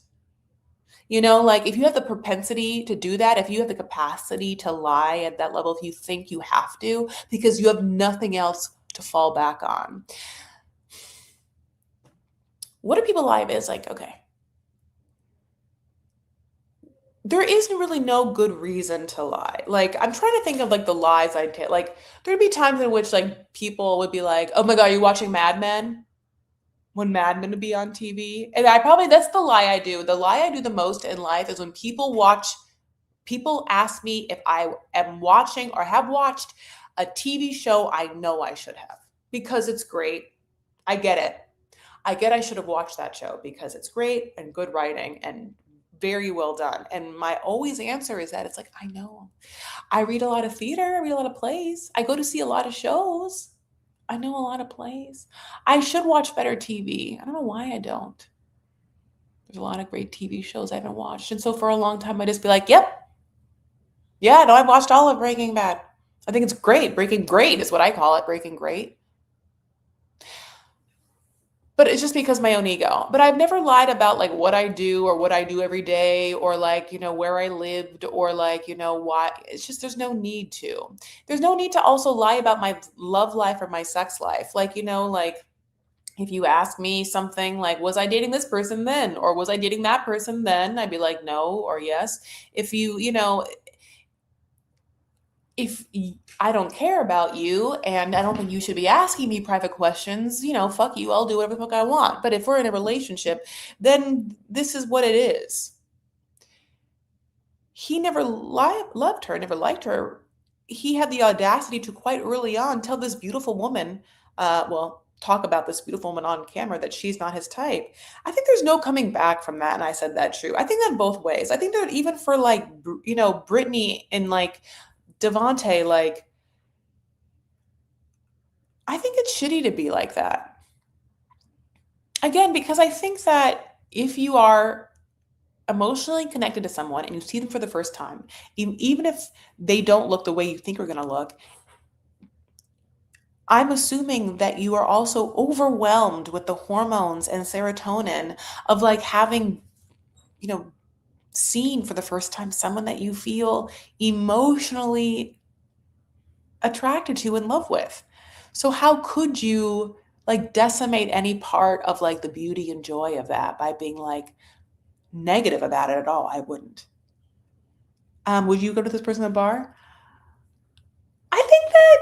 Like if you have the propensity to do that, if you have the capacity to lie at that level, if you think you have to, because you have nothing else to fall back on. What do people lie about? Is like, okay, there isn't really no good reason to lie. Like I'm trying to think of like the lies I'd tell. Like there'd be times in which like people would be like, oh my God, are you watching Mad Men? When Mad Men would be on TV. And that's the lie I do. The lie I do the most in life is when people ask me if I am watching or have watched a TV show I know I should have because it's great. I get it. I get I should have watched that show because it's great and good writing and very well done. And my always answer is that it's like, I know. I read a lot of theater, I read a lot of plays, I go to see a lot of shows. I know a lot of plays. I should watch better TV. I don't know why I don't. There's a lot of great TV shows I haven't watched. And so for a long time, I just be like, yep. Yeah, no, I've watched all of Breaking Bad. I think it's great. Breaking Great is what I call it, Breaking Great. But it's just because my own ego. But I've never lied about like what I do or what I do every day or like, where I lived or like, why. It's just there's no need to. There's no need to also lie about my love life or my sex life. Like, like if you ask me something like, was I dating this person then? Or was I dating that person then? I'd be like, no or yes. If if I don't care about you and I don't think you should be asking me private questions, fuck you, I'll do whatever the fuck I want. But if we're in a relationship, then this is what it is. He never loved her, never liked her. He had the audacity to quite early on tell this beautiful woman, well, talk about this beautiful woman on camera that she's not his type. I think there's no coming back from that. And I said that true. I think that both ways. I think that even for like, Brittany and like Devontae, like, I think it's shitty to be like that. Again, because I think that if you are emotionally connected to someone and you see them for the first time, even if they don't look the way you think are going to look, I'm assuming that you are also overwhelmed with the hormones and serotonin of like having, you know, seen for the first time someone that you feel emotionally attracted to and love with. So how could you like decimate any part of like the beauty and joy of that by being like negative about it at all? I wouldn't. Would you go to this person at a bar? I think that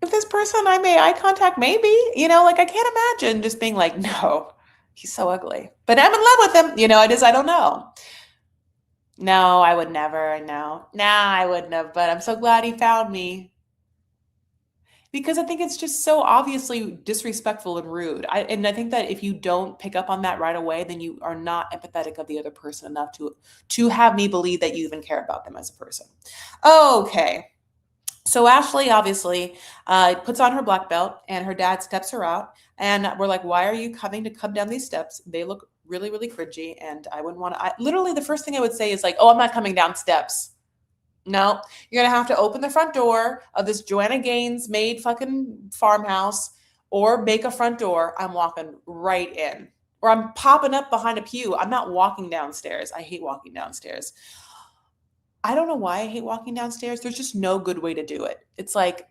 if this person I made eye contact, maybe, like I can't imagine just being like, no, he's so ugly, but I'm in love with him. I don't know. No, I would never. No, nah, I wouldn't have, but I'm so glad he found me because I think it's just so obviously disrespectful and rude. And I think that if you don't pick up on that right away, then you are not empathetic of the other person enough to have me believe that you even care about them as a person. Okay. So Ashley obviously puts on her black belt and her dad steps her out. And we're like, why are you coming to come down these steps? They look really, really cringy. And I wouldn't want to, literally the first thing I would say is like, oh, I'm not coming down steps. No, you're going to have to open the front door of this Joanna Gaines made fucking farmhouse or make a front door. I'm walking right in. Or I'm popping up behind a pew. I'm not walking downstairs. I hate walking downstairs. I don't know why I hate walking downstairs. There's just no good way to do it. It's like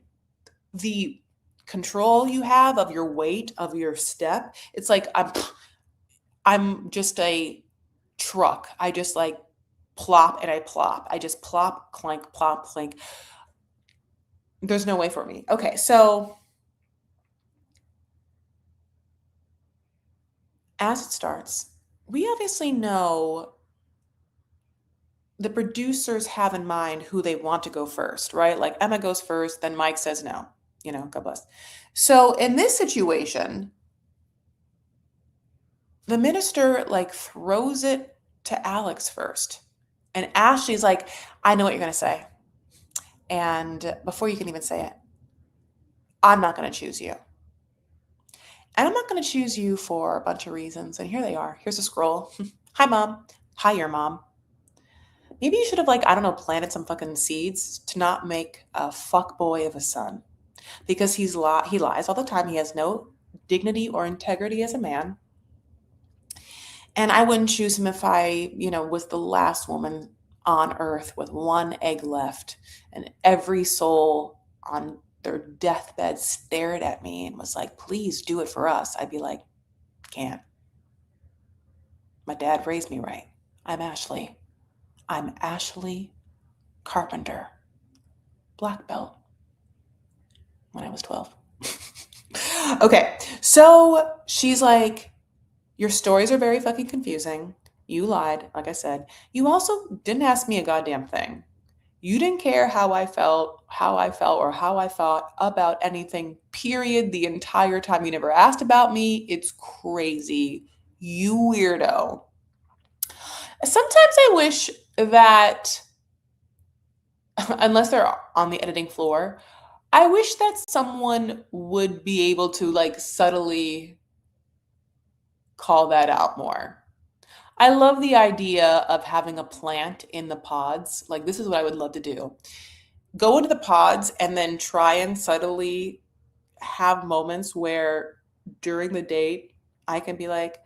the control you have of your weight, of your step. It's like I'm just a truck. I just like plop and I plop. I just plop, clank, plop, clank. There's no way for me. Okay, so as it starts, we obviously know the producers have in mind who they want to go first, right? Like Emma goes first, then Mike says no, God bless. So in this situation, the minister like throws it to Alex first. And Ashley's like, I know what you're going to say. And before you can even say it, I'm not going to choose you. And I'm not going to choose you for a bunch of reasons. And here they are. Here's a scroll. Hi, mom. Hi, your mom. Maybe you should have, like, I don't know, planted some fucking seeds to not make a fuck boy of a son. Because he lies all the time. He has no dignity or integrity as a man. And I wouldn't choose him if I, was the last woman on earth with one egg left and every soul on their deathbed stared at me and was like, please do it for us. I'd be like, can't. My dad raised me right. I'm Ashley. I'm Ashley Carpenter. Black belt when I was 12. Okay, so she's like, your stories are very fucking confusing. You lied, like I said. You also didn't ask me a goddamn thing. You didn't care how I felt, or how I thought about anything, period, the entire time. You never asked about me. It's crazy. You weirdo. Sometimes I wish that, unless they're on the editing floor, I wish that someone would be able to like subtly call that out more. I love the idea of having a plant in the pods. Like, this is what I would love to do. Go into the pods and then try and subtly have moments where during the date I can be like,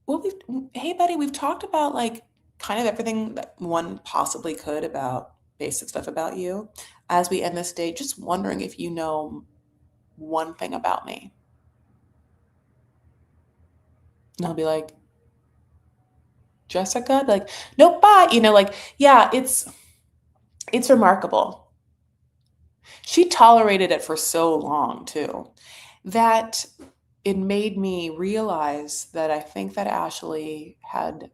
well, hey, buddy, we've talked about like kind of everything that one possibly could about basic stuff about you. As we end this date, just wondering if you know one thing about me. And I'll be like, Jessica? Like, nope, bye. Like, yeah, it's remarkable. She tolerated it for so long too, that it made me realize that I think that Ashley had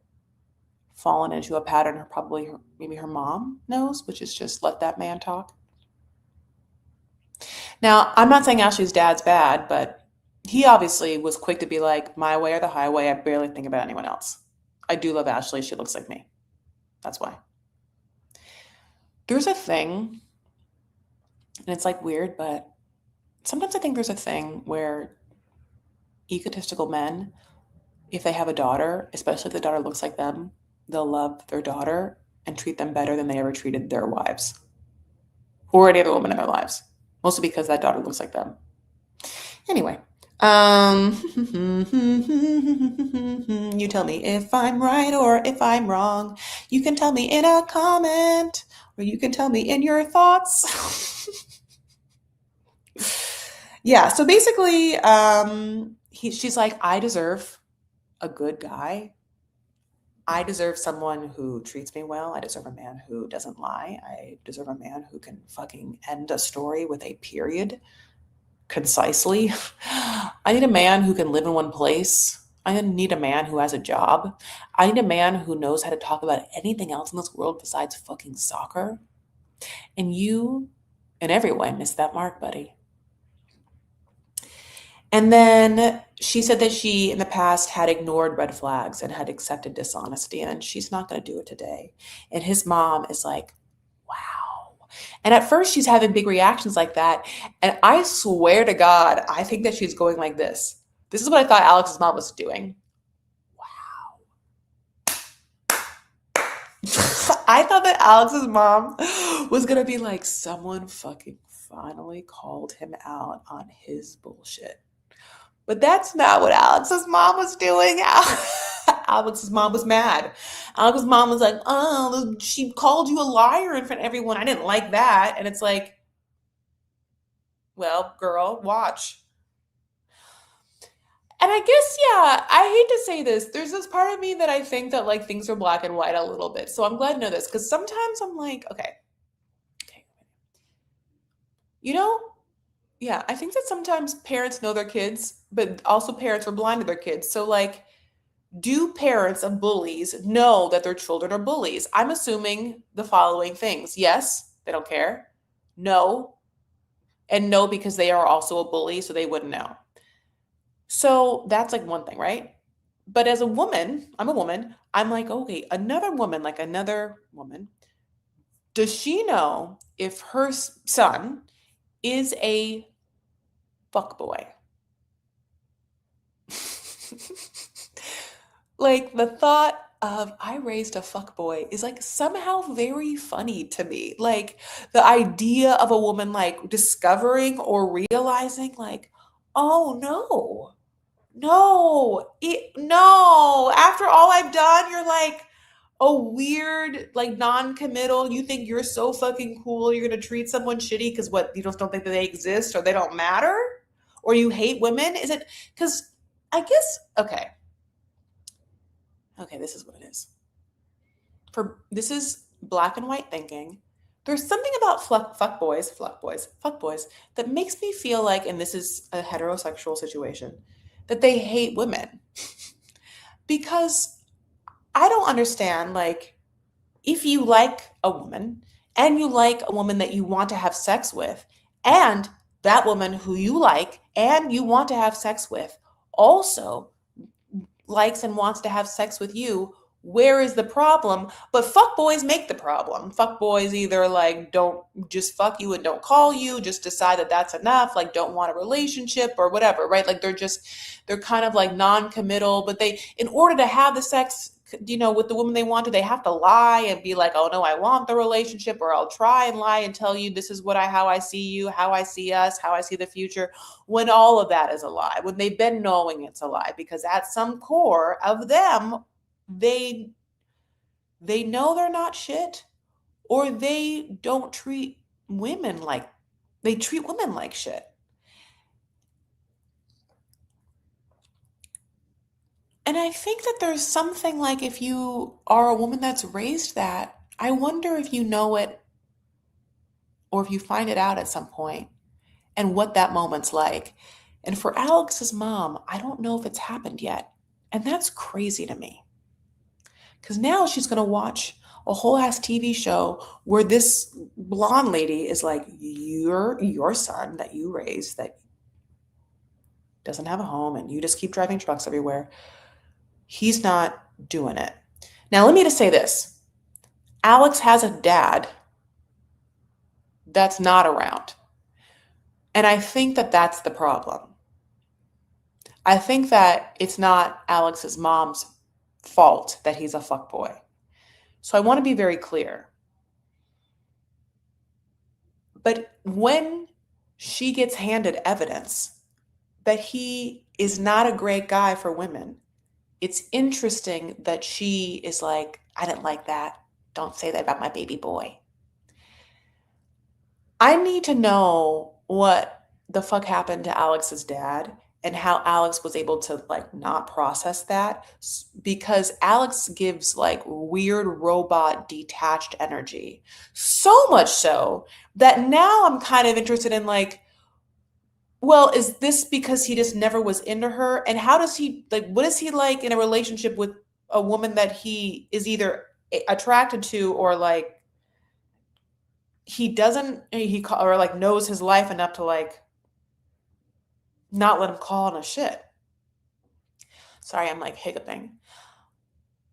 fallen into a pattern maybe her mom knows, which is just let that man talk. Now, I'm not saying Ashley's dad's bad, but he obviously was quick to be like, my way or the highway. I barely think about anyone else. I do love Ashley. She looks like me. That's why. There's a thing, and it's like weird, but sometimes I think there's a thing where egotistical men, if they have a daughter, especially if the daughter looks like them, they'll love their daughter and treat them better than they ever treated their wives or any other woman in their lives. Mostly because that daughter looks like them. Anyway, you tell me if I'm right or if I'm wrong. You can tell me in a comment, or you can tell me in your thoughts. Yeah, so basically, she's like, I deserve a good guy. I deserve someone who treats me well. I deserve a man who doesn't lie. I deserve a man who can fucking end a story with a period concisely. I need a man who can live in one place. I need a man who has a job. I need a man who knows how to talk about anything else in this world besides fucking soccer. And you and everyone missed that mark, buddy. And then she said that she, in the past, had ignored red flags and had accepted dishonesty, and she's not going to do it today. And his mom is like, wow. And at first, she's having big reactions like that. And I swear to God, I think that she's going like this. This is what I thought Alex's mom was doing. Wow. I thought that Alex's mom was going to be like, someone fucking finally called him out on his bullshit. But that's not what Alex's mom was doing. Alex's mom was mad. Alex's mom was like, oh, she called you a liar in front of everyone. I didn't like that. And it's like, well, girl, watch. And I guess, yeah, I hate to say this. There's this part of me that I think that like things are black and white a little bit. So I'm glad to know this, because sometimes I'm like, okay. You know, yeah, I think that sometimes parents know their kids, but also parents are blind to their kids. So, like, do parents of bullies know that their children are bullies? I'm assuming the following things. Yes, they don't care. No, and no, because they are also a bully, so they wouldn't know. So that's like one thing, right? But as a woman, I'm a woman. I'm like, okay, another woman, does she know if her son is a fuckboy? Like, the thought of I raised a fuckboy is like somehow very funny to me. Like, the idea of a woman like discovering or realizing, like, oh no, after all I've done, you're like a weird, like non-committal. You think you're so fucking cool, you're gonna treat someone shitty because what, you just don't think that they exist or they don't matter? Or you hate women? Is it because I guess okay, this is what it is. This is black and white thinking. There's something about fuck boys that makes me feel like, and this is a heterosexual situation, that they hate women. Because I don't understand, like, if you like a woman and you like a woman that you want to have sex with, and that woman who you like and you want to have sex with also likes and wants to have sex with you, where is the problem? But fuckboys make the problem. Fuckboys either like don't just fuck you and don't call you, just decide that that's enough, like don't want a relationship or whatever, right? Like they're kind of like non-committal, but they, in order to have the sex, with the woman they want to, they have to lie and be like, oh no, I want the relationship, or I'll try and lie and tell you this is how I see you, how I see us, how I see the future, when all of that is a lie, when they've been knowing it's a lie, because at some core of them, they know they're not shit, or they don't treat women like, they treat women like shit. And I think that there's something like, if you are a woman that's raised that, I wonder if you know it or if you find it out at some point and what that moment's like. And for Alex's mom, I don't know if it's happened yet. And that's crazy to me. Because now she's going to watch a whole ass TV show where this blonde lady is like, your son that you raised that doesn't have a home and you just keep driving trucks everywhere, he's not doing it. Now, let me just say this. Alex has a dad that's not around. And I think that that's the problem. I think that it's not Alex's mom's fault that he's a fuckboy. So I want to be very clear. But when she gets handed evidence that he is not a great guy for women, it's interesting that she is like, I didn't like that. Don't say that about my baby boy. I need to know what the fuck happened to Alex's dad and how Alex was able to like not process that because Alex gives like weird robot detached energy. So much so that now I'm kind of interested in like, well, is this because he just never was into her? And how does he like what is he like in a relationship with a woman that he is either attracted to or like he doesn't he or like knows his life enough to like not let him call on a shit. Sorry, I'm like hiccuping.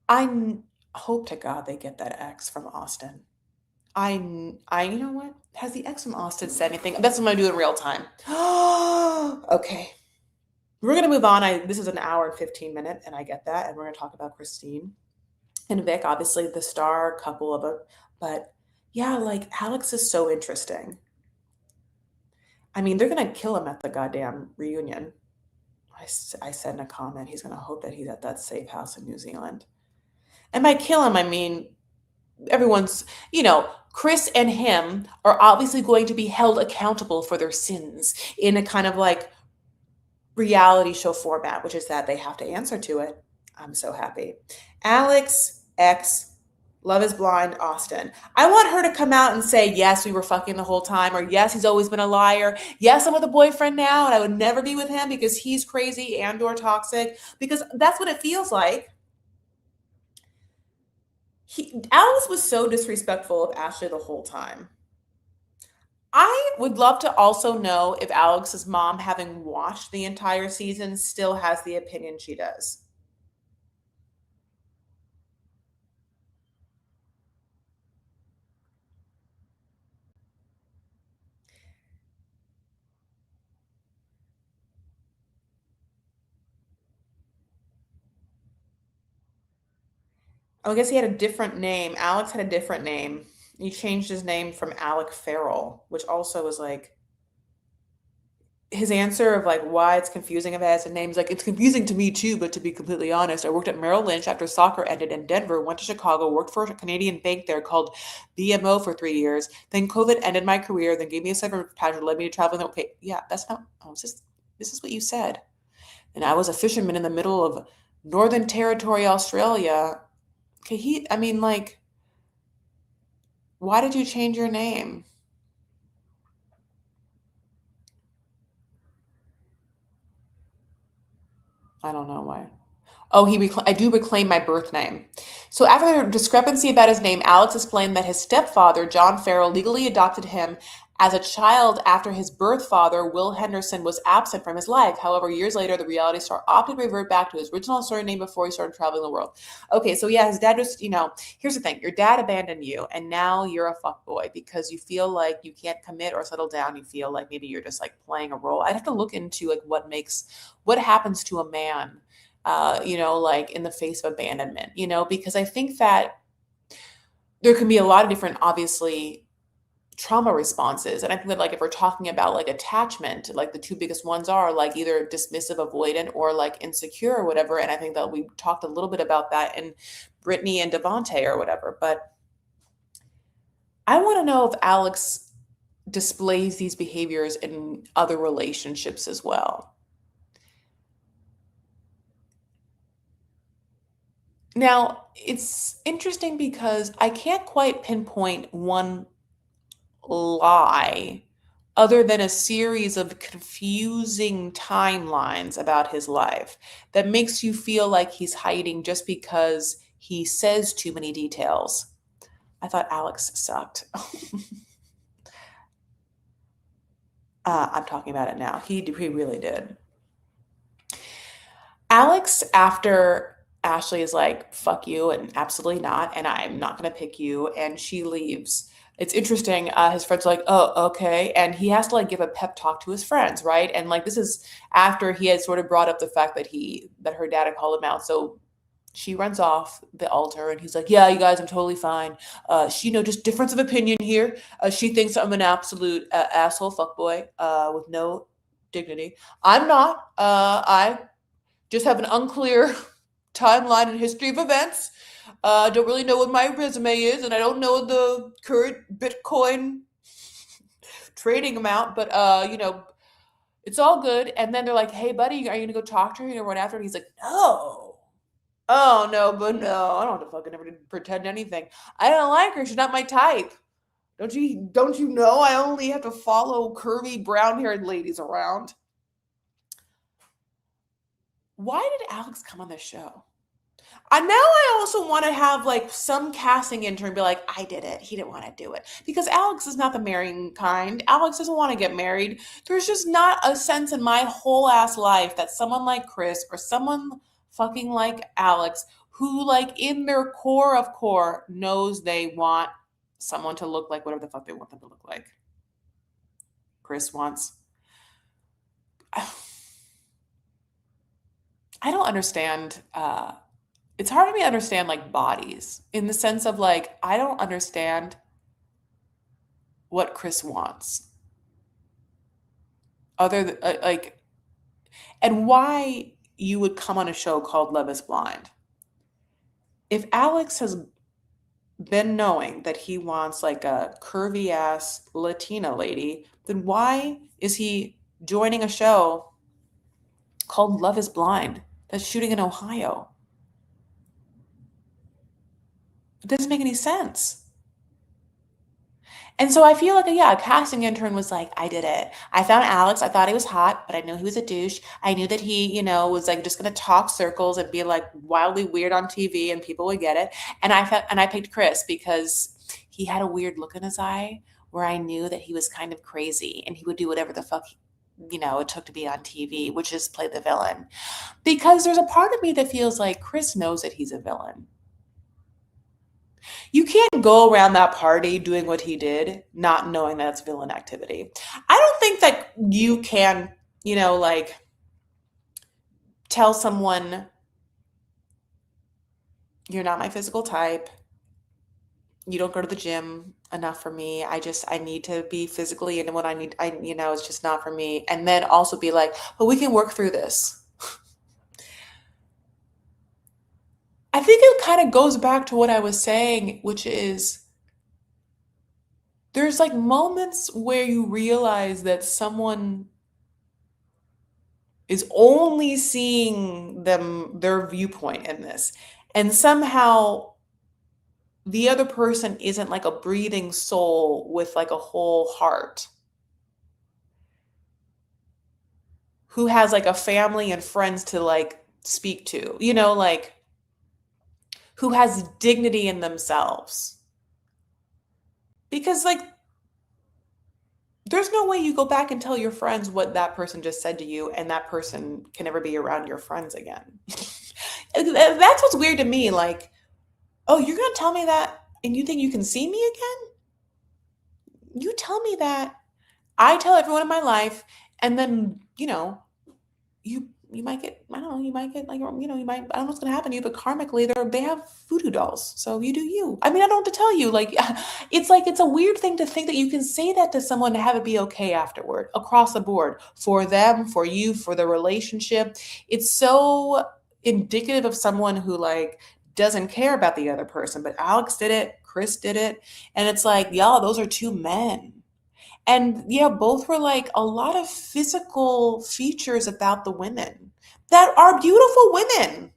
Hope to God they get that ex from Austin. You know what? Has the ex from Austin said anything? That's what I'm gonna do in real time. Okay, we're gonna move on. This is an hour and 15 minute, and I get that, and we're gonna talk about Christine and Vic, obviously the star couple of it, but yeah, like Alex is so interesting. I mean, they're gonna kill him at the goddamn reunion. I said in a comment, he's gonna hope that he's at that safe house in New Zealand. And by kill him, I mean everyone's, Chris and him are obviously going to be held accountable for their sins in a kind of like reality show format, which is that they have to answer to it. I'm so happy. Alex, X, Love is Blind, Austin. I want her to come out and say, yes, we were fucking the whole time, or yes, he's always been a liar. Yes, I'm with a boyfriend now, and I would never be with him because he's crazy and or toxic, because that's what it feels like. Alex was so disrespectful of Ashley the whole time. I would love to also know if Alex's mom, having watched the entire season, still has the opinion she does. I guess he had a different name. Alex had a different name. He changed his name from Alec Farrell, which also was like his answer of like why it's confusing if it has a name is like it's confusing to me too, but to be completely honest, I worked at Merrill Lynch after soccer ended in Denver, went to Chicago, worked for a Canadian bank there called BMO for 3 years. Then COVID ended my career, then gave me a severance package, led me to traveling. Okay, yeah, that's not. Oh, this is what you said. And I was a fisherman in the middle of Northern Territory, Australia. Okay, I mean, like, why did you change your name? I don't know why. Oh, I do reclaim my birth name. So after the discrepancy about his name, Alex explained that his stepfather, John Farrell, legally adopted him as a child after his birth father, Will Henderson, was absent from his life. However, years later, the reality star opted to revert back to his original surname before he started traveling the world. Okay, so yeah, his dad just, here's the thing. Your dad abandoned you, and now you're a fuckboy because you feel like you can't commit or settle down. You feel like maybe you're just like playing a role. I'd have to look into like what happens to a man like in the face of abandonment, because I think that there can be a lot of different, obviously, trauma responses. And I think that, like, if we're talking about like attachment, like the two biggest ones are like either dismissive, avoidant, or like insecure or whatever. And I think that we talked a little bit about that in Brittany and Devontae or whatever. But I want to know if Alex displays these behaviors in other relationships as well. Now, it's interesting because I can't quite pinpoint one lie other than a series of confusing timelines about his life that makes you feel like he's hiding just because he says too many details. I thought Alex sucked. I'm talking about it now. He really did. Alex, after Ashley is like, fuck you, and absolutely not, and I'm not going to pick you, and she leaves. It's interesting. His friends are like, oh, okay. And he has to like give a pep talk to his friends, right? And like, this is after he had sort of brought up the fact that her dad had called him out. So she runs off the altar and he's like, yeah, you guys, I'm totally fine. Just difference of opinion here. She thinks I'm an absolute asshole fuckboy with no dignity. I'm not. I just have an unclear timeline and history of events. I don't really know what my resume is, and I don't know the current Bitcoin trading amount, but it's all good. And then they're like, "Hey, buddy, are you gonna go talk to her? You know, run after her?" And he's like, "No, oh no, but no, I don't have to fucking ever pretend anything. I don't like her. She's not my type. Don't you know? I only have to follow curvy brown-haired ladies around." Why did Alex come on this show? And now I also want to have like some casting intern be like, I did it. He didn't want to do it. Because Alex is not the marrying kind. Alex doesn't want to get married. There's just not a sense in my whole ass life that someone like Chris or someone fucking like Alex, who like in their core of core knows they want someone to look like whatever the fuck they want them to look like. Chris wants. I don't understand. It's hard for me to understand like bodies in the sense of like I don't understand what Chris wants other than like and why you would come on a show called Love is Blind. If Alex has been knowing that he wants like a curvy ass Latina lady, then why is he joining a show called Love is Blind that's shooting in Ohio? It doesn't make any sense. And so I feel like, yeah, a casting intern was like, I did it. I found Alex. I thought he was hot, but I knew he was a douche. I knew that he, was like just going to talk circles and be like wildly weird on TV and people would get it. And I picked Chris because he had a weird look in his eye where I knew that he was kind of crazy and he would do whatever the fuck, it took to be on TV, which is play the villain. Because there's a part of me that feels like Chris knows that he's a villain. You can't go around that party doing what he did, not knowing that it's villain activity. I don't think that you can, like tell someone you're not my physical type. You don't go to the gym enough for me. I need to be physically into what I need. It's just not for me. And then also be like, but we can work through this. I think it kind of goes back to what I was saying, which is there's like moments where you realize that someone is only seeing their viewpoint in this. And somehow the other person isn't like a breathing soul with like a whole heart, who has like a family and friends to like speak to, like who has dignity in themselves. Because like there's no way you go back and tell your friends what that person just said to you and that person can never be around your friends again. That's what's weird to me. Like, oh, you're going to tell me that and you think you can see me again? You tell me that. I tell everyone in my life and then, you might get, I don't know, you might get like, you might, I don't know what's going to happen to you, but karmically they have voodoo dolls. So you do you. I mean, I don't know what to tell you. Like, it's a weird thing to think that you can say that to someone and have it be okay afterward, across the board, for them, for you, for the relationship. It's so indicative of someone who like doesn't care about the other person, but Alex did it. Chris did it. And it's like, y'all, those are two men. And yeah, both were like a lot of physical features about the women that are beautiful women.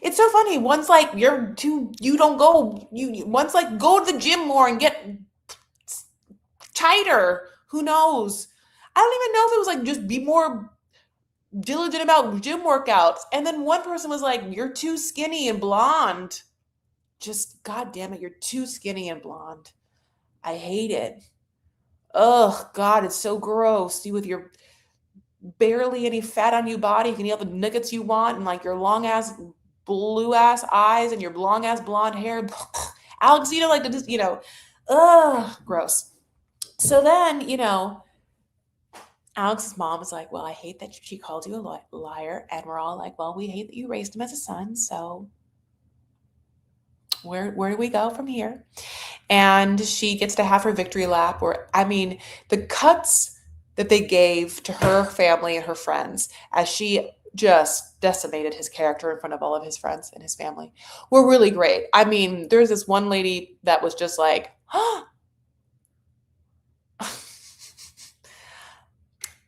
It's so funny. One's like, you don't go, one's like, go to the gym more and get tighter. Who knows? I don't even know if it was like, just be more diligent about gym workouts. And then one person was like, you're too skinny and blonde. just, God damn it, you're too skinny and blonde. I hate it. Ugh, God, it's so gross. You with your barely any fat on your body, you can eat all the nuggets you want, and like your long ass blue ass eyes and your long ass blonde hair. Alex, like to just, ugh, gross. So then, Alex's mom was like, well, I hate that she called you a liar. And we're all like, well, we hate that you raised him as a son. So where do we go from here? And she gets to have her victory lap where, I mean, the cuts that they gave to her family and her friends as she just decimated his character in front of all of his friends and his family were really great. I mean, there's this one lady that was just like,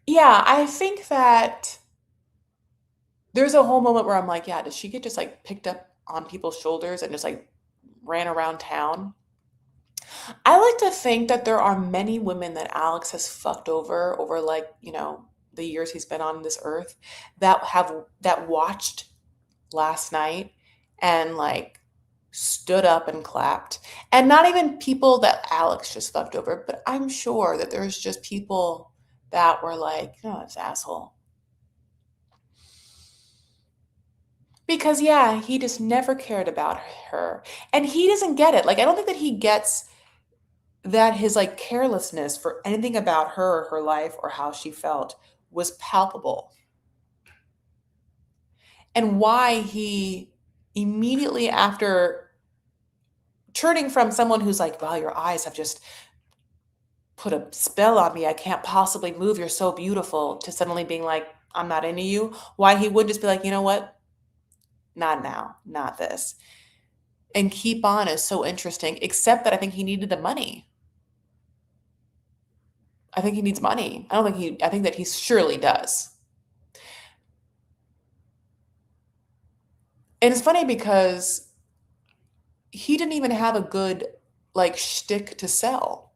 yeah, I think that there's a whole moment where I'm like, yeah, does she get just like picked up on people's shoulders and just like ran around town? I like to think that there are many women that Alex has fucked over like, the years he's been on this earth that watched last night and like stood up and clapped. And not even people that Alex just fucked over, but I'm sure that there's just people that were like, oh, this asshole. Because yeah, he just never cared about her. And he doesn't get it. Like I don't think that he gets that his like carelessness for anything about her or her life or how she felt was palpable. And why he immediately after turning from someone who's like, wow, your eyes have just put a spell on me. I can't possibly move. You're so beautiful, to suddenly being like, I'm not into you. Why he would just be like, you know what? Not now, not this. And keep on is so interesting, except that I think he needed the money. I think he needs money. I think that he surely does. And it's funny because he didn't even have a good like shtick to sell.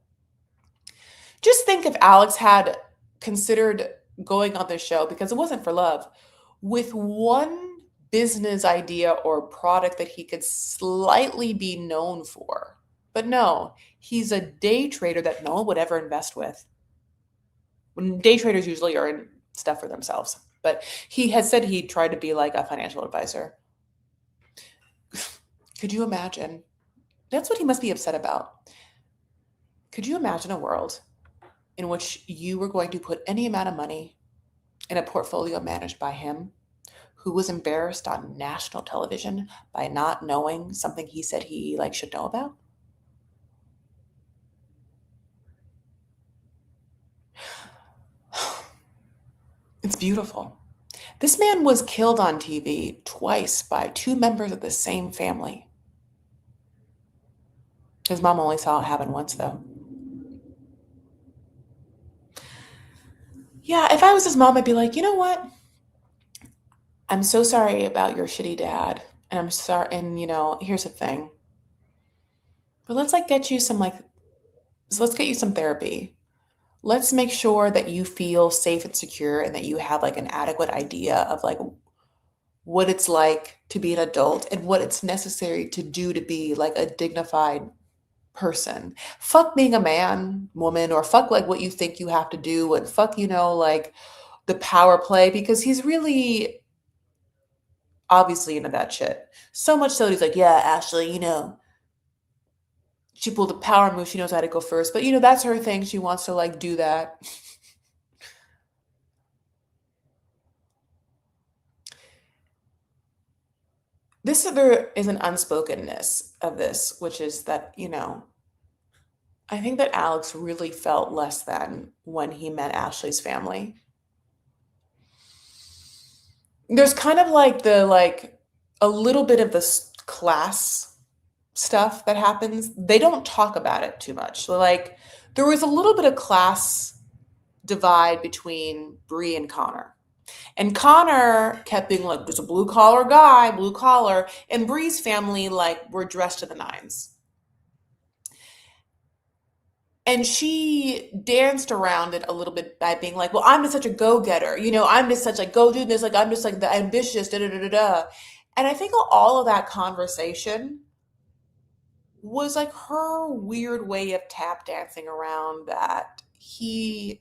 Just think if Alex had considered going on this show because it wasn't for love with one business idea or product that he could slightly be known for. But no, he's a day trader that no one would ever invest with. When day traders usually are in stuff for themselves. But he has said he tried to be like a financial advisor. Could you imagine? That's what he must be upset about. Could you imagine a world in which you were going to put any amount of money in a portfolio managed by him, who was embarrassed on national television by not knowing something he said he like should know about? It's beautiful. This man was killed on TV twice by two members of the same family. His mom only saw it happen once, though. Yeah, if I was his mom, I'd be like, you know what? I'm so sorry about your shitty dad. And I'm sorry. And, here's the thing. But let's like get you some like, so let's get you some therapy. Let's make sure that you feel safe and secure and that you have like an adequate idea of like what it's like to be an adult and what it's necessary to do to be like a dignified person. Fuck being a man, woman, or fuck like what you think you have to do and fuck, like the power play because he's really obviously into that shit. So much so that he's like, yeah, Ashley, she pulled a power move. She knows how to go first. But, that's her thing. She wants to like do that. There is an unspokenness of this, which is that, I think that Alex really felt less than when he met Ashley's family. There's kind of like a little bit of this class stuff that happens. They don't talk about it too much. So like there was a little bit of class divide between Bree and Connor. And Connor kept being like, there's a blue collar guy, blue collar. And Bree's family like were dressed to the nines. And she danced around it a little bit by being like, well, I'm just such a go-getter. I'm just such like, go do this. Like, I'm just like the ambitious, da da da da da. And I think all of that conversation was like her weird way of tap dancing around that he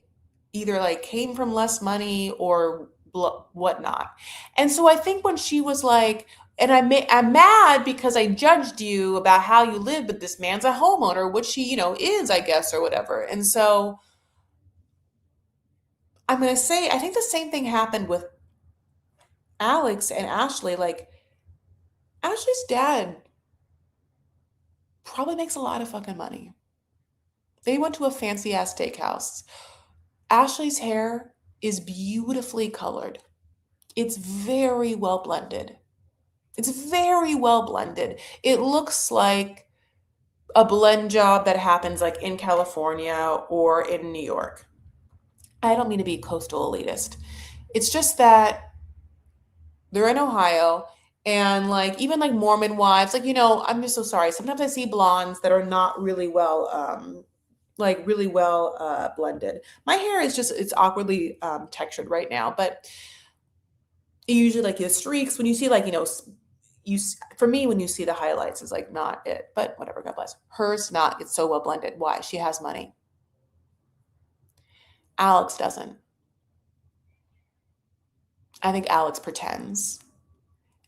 either like came from less money or whatnot. And so I think when she was like, and I'm mad because I judged you about how you live, but this man's a homeowner, which he, is, I guess, or whatever. And so I'm going to say, I think the same thing happened with Alex and Ashley. Like, Ashley's dad probably makes a lot of fucking money. They went to a fancy ass steakhouse. Ashley's hair is beautifully colored. It's very well blended. It's very well blended. It looks like a blend job that happens like in California or in New York. I don't mean to be coastal elitist. It's just that they're in Ohio and like even like Mormon wives, like I'm just so sorry. Sometimes I see blondes that are not really well like really well blended. My hair is just it's awkwardly textured right now, but usually like the streaks when you see like for me when you see the highlights is like not it, but whatever, God bless. Hers not, it's so well blended. Why? She has money. Alex doesn't. I think Alex pretends,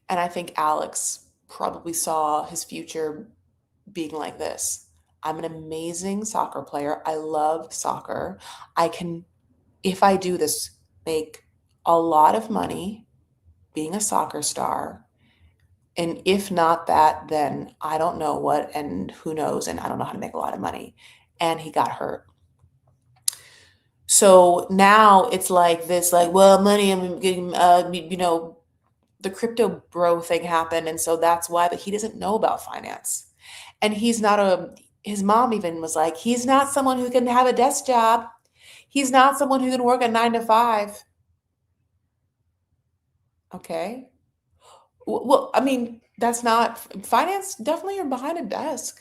and I think Alex probably saw his future being like this. I'm an amazing soccer player. I love soccer. I can, if I do this, make a lot of money being a soccer star. And if not that, then I don't know what and who knows. And I don't know how to make a lot of money. And he got hurt. So now it's like this, like, well, money, I'm getting, the crypto bro thing happened. And so that's why, but he doesn't know about finance. And his mom even was like, he's not someone who can have a desk job. He's not someone who can work a 9 to 5. Okay. Well, I mean, that's not finance. Definitely, you're behind a desk.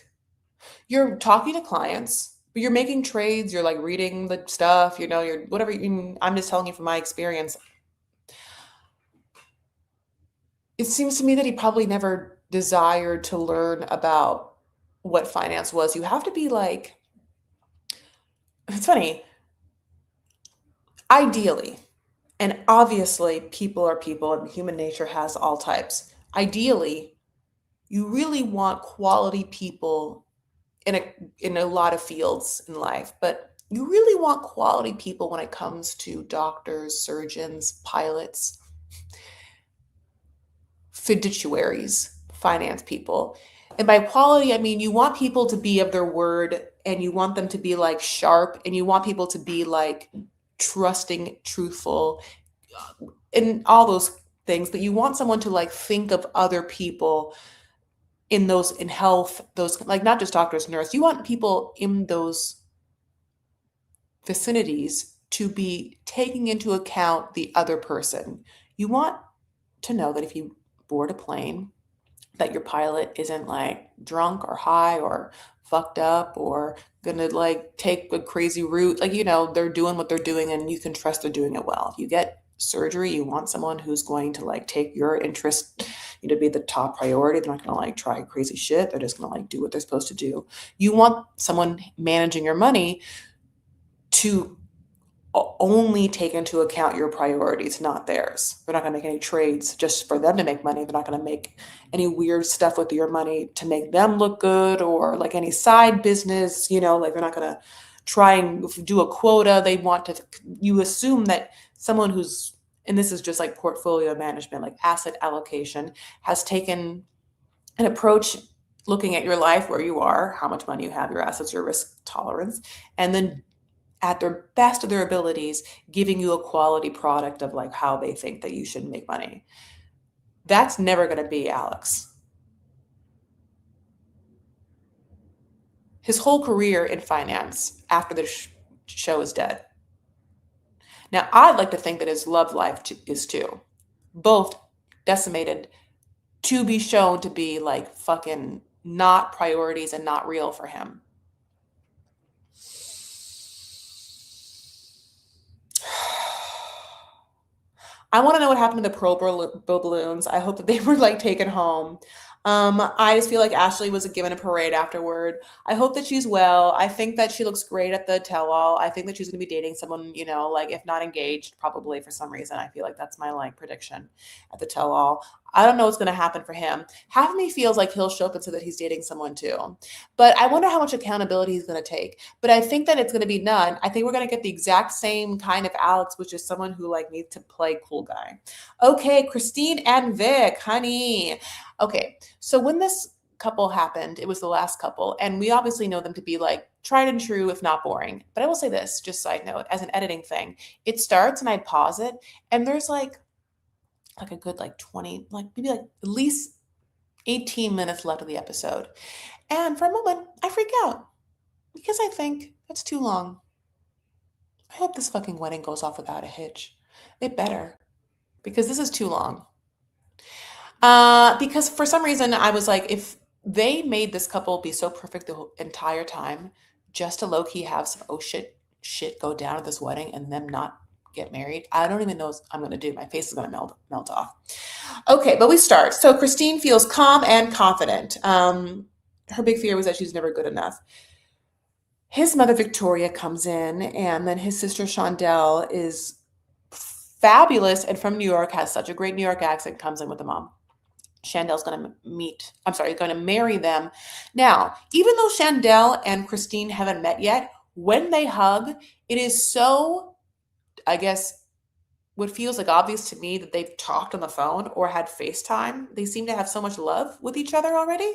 You're talking to clients, but you're making trades. You're like reading the stuff. You're whatever. I'm just telling you from my experience. It seems to me that he probably never desired to learn about what finance was. You have to be like. It's funny. Ideally, and obviously, people are people, and human nature has all types. Ideally, you really want quality people in a lot of fields in life, but you really want quality people when it comes to doctors, surgeons, pilots, fiduciaries, finance people. And by quality, I mean you want people to be of their word, and you want them to be like sharp, and you want people to be like trusting, truthful, and all those things, but you want someone to like think of other people in health, those like not just doctors, nurse. You want people in those vicinities to be taking into account the other person. You want to know that if you board a plane, that your pilot isn't like drunk or high or fucked up or gonna like take a crazy route. Like, they're doing what they're doing and you can trust they're doing it well. If you get surgery, you want someone who's going to like take your interest, to be the top priority. They're not gonna like try crazy shit. They're just gonna like do what they're supposed to do. You want someone managing your money to only take into account your priorities, not theirs. They're not going to make any trades just for them to make money. They're not going to make any weird stuff with your money to make them look good or like any side business, like they're not going to try and do a quota. You assume that someone who's, and this is just like portfolio management, like asset allocation, has taken an approach looking at your life, where you are, how much money you have, your assets, your risk tolerance, and then at their best of their abilities, giving you a quality product of like how they think that you should make money. That's never going to be Alex. His whole career in finance after the show is dead. Now, I'd like to think that his love life is too. Both decimated to be shown to be like fucking not priorities and not real for him. I want to know what happened to the Pearl balloons. I hope that they were like taken home. I just feel like Ashley was given a parade afterward. I hope that she's well. I think that she looks great at the tell-all. I think that she's going to be dating someone, like if not engaged, probably for some reason. I feel like that's my like prediction at the tell-all. I don't know what's going to happen for him. Half of me feels like he'll show up and say that he's dating someone too. But I wonder how much accountability he's going to take. But I think that it's going to be none. I think we're going to get the exact same kind of Alex, which is someone who like needs to play cool guy. Okay, Christine and Vic, honey. Okay, so when this couple happened, it was the last couple, and we obviously know them to be like tried and true, if not boring. But I will say this, just side note, as an editing thing, it starts and I pause it, and there's like a good like 20, like maybe like at least 18 minutes left of the episode. And for a moment, I freak out because I think that's too long. I hope this fucking wedding goes off without a hitch. It better, because this is too long. Because for some reason I was like, if they made this couple be so perfect the whole entire time, just to low key have some shit go down at this wedding and them not get married, I don't even know what I'm gonna do. My face is gonna melt off. Okay, but we start. So Christine feels calm and confident. Her big fear was that she's never good enough. His mother Victoria comes in, and then his sister Shondell is fabulous and from New York, has such a great New York accent, comes in with the mom. Chandell's going to marry them. Now, even though Chandell and Christine haven't met yet, when they hug, it is so, I guess, what feels like obvious to me that they've talked on the phone or had FaceTime. They seem to have so much love with each other already,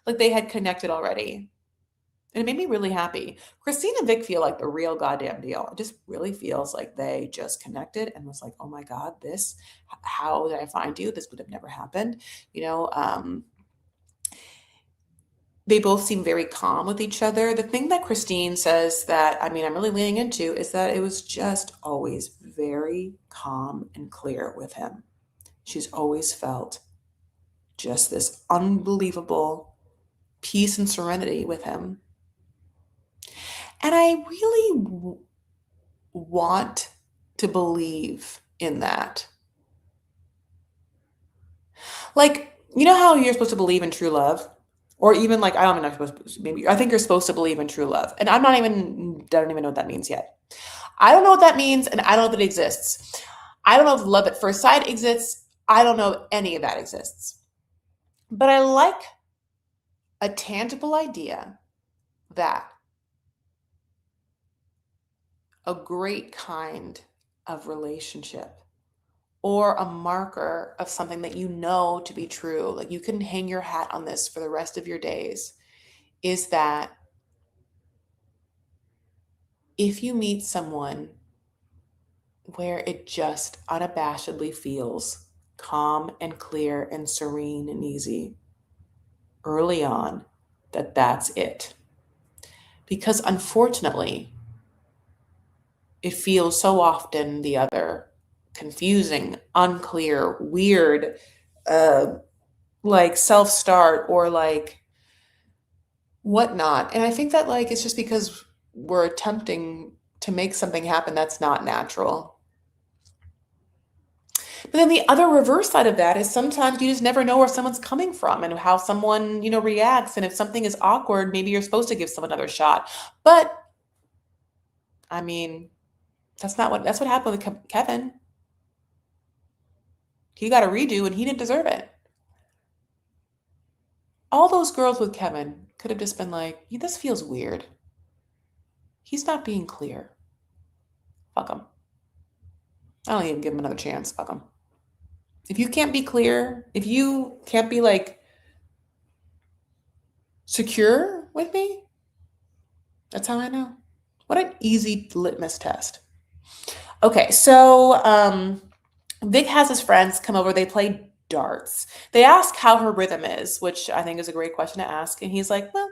like they had connected already. And it made me really happy. Christine and Vic feel like the real goddamn deal. It just really feels like they just connected and was like, oh my God, how did I find you? This would have never happened. They both seem very calm with each other. The thing that Christine says that, I mean, I'm really leaning into is that it was just always very calm and clear with him. She's always felt just this unbelievable peace and serenity with him. And I really want to believe in that. Like, you know how you're supposed to believe in true love? Or even like, I don't know, maybe I think you're supposed to believe in true love. And I don't even know what that means yet. I don't know what that means, and I don't know if it exists. I don't know if love at first sight exists. I don't know if any of that exists. But I like a tangible idea that a great kind of relationship or a marker of something that you know to be true, like you can hang your hat on this for the rest of your days, is that if you meet someone where it just unabashedly feels calm and clear and serene and easy early on, that's it. Because unfortunately, it feels so often the other confusing, unclear, weird, like self-start or like whatnot. And I think that like it's just because we're attempting to make something happen that's not natural. But then the other reverse side of that is sometimes you just never know where someone's coming from and how someone, reacts. And if something is awkward, maybe you're supposed to give someone another shot. But I mean, that's what happened with Kevin. He got a redo and he didn't deserve it. All those girls with Kevin could have just been like, this feels weird. He's not being clear. Fuck him. I don't even give him another chance. Fuck him. If you can't be clear, if you can't be like secure with me, that's how I know. What an easy litmus test. Okay, so Vic has his friends come over. They play darts. They ask how her rhythm is, which I think is a great question to ask. And he's like, well,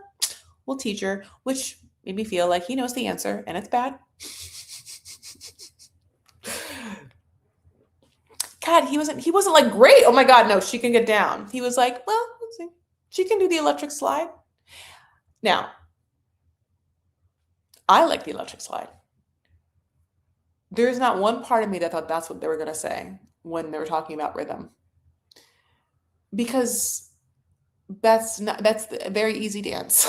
we'll teach her, which made me feel like he knows the answer and it's bad. God, he wasn't like, great. Oh my God, no, she can get down. He was like, well, let's see. She can do the electric slide. Now, I like the electric slide. There's not one part of me that thought that's what they were going to say when they were talking about rhythm. Because That's a very easy dance.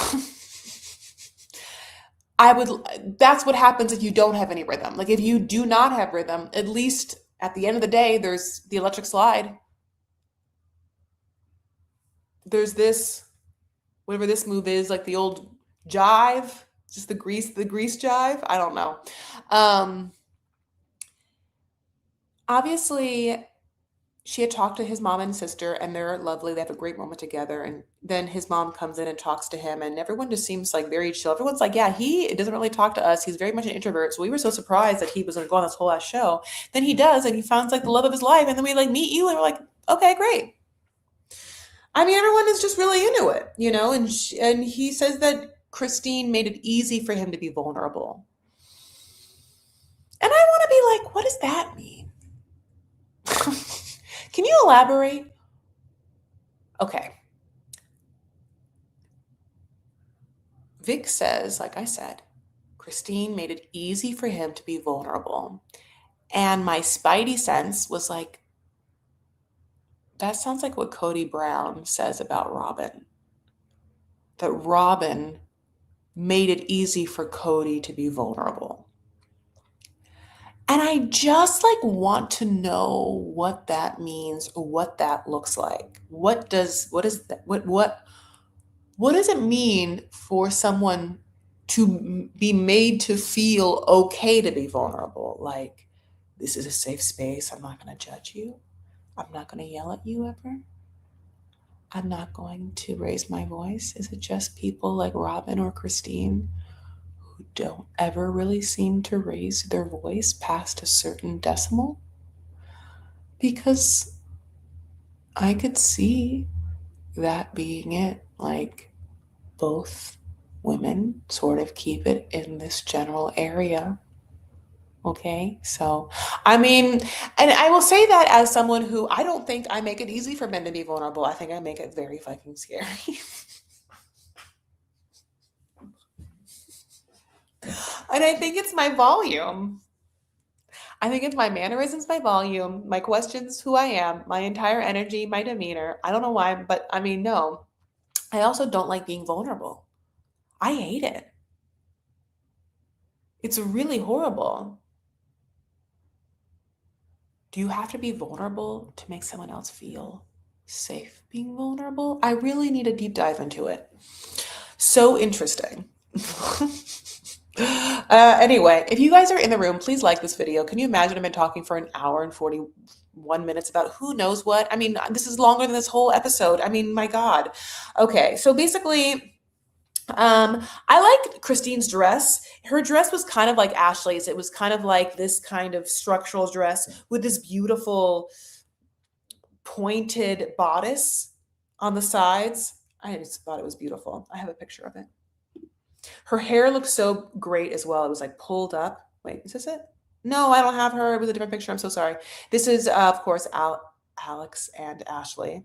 I would That's what happens if you don't have any rhythm. Like if you do not have rhythm, at least at the end of the day, there's the electric slide. There's this whatever this move is, like the old jive, just the grease jive. I don't know. Um, Obviously, she had talked to his mom and sister, and they're lovely. They have a great moment together. And then his mom comes in and talks to him, and everyone just seems like very chill. Everyone's like, yeah, he doesn't really talk to us. He's very much an introvert. So we were so surprised that he was going to go on this whole ass show. Then he does, and he finds like the love of his life. And then we like meet you, and we're like, okay, great. I mean, everyone is just really into it, you know. And he says that Christine made it easy for him to be vulnerable. And I want to be like, what does that mean? Can you elaborate? Okay. Vic says, like I said, Christine made it easy for him to be vulnerable. And my spidey sense was like, that sounds like what Cody Brown says about Robin. That Robin made it easy for Cody to be vulnerable. And I just like want to know what that means or what that looks like. What does it mean for someone to be made to feel okay to be vulnerable? Like, this is a safe space. I'm not going to judge you. I'm not going to yell at you ever. I'm not going to raise my voice. Is it just people like Robin or Christine who don't ever really seem to raise their voice past a certain decimal? Because I could see that being it. Like, both women sort of keep it in this general area. Okay, so I mean, and I will say that as someone who I don't think I make it easy for men to be vulnerable. I think I make it very fucking scary. And I think it's my volume. I think it's my mannerisms, my volume, my questions, who I am, my entire energy, my demeanor. I don't know why, but I mean, no. I also don't like being vulnerable. I hate it. It's really horrible. Do you have to be vulnerable to make someone else feel safe being vulnerable? I really need a deep dive into it. So interesting. Anyway, if you guys are in the room, please like this video. Can you imagine I've been talking for an hour and 41 minutes about who knows what? I mean, this is longer than this whole episode. I mean, my God. Okay, so basically, I liked Christine's dress. Her dress was kind of like Ashley's. It was kind of like this kind of structural dress with this beautiful pointed bodice on the sides. I just thought it was beautiful. I have a picture of it. Her hair looked so great as well. It was like pulled up. Wait, is this it? No, I don't have her. It was a different picture. I'm so sorry. This is, of course, Alex and Ashley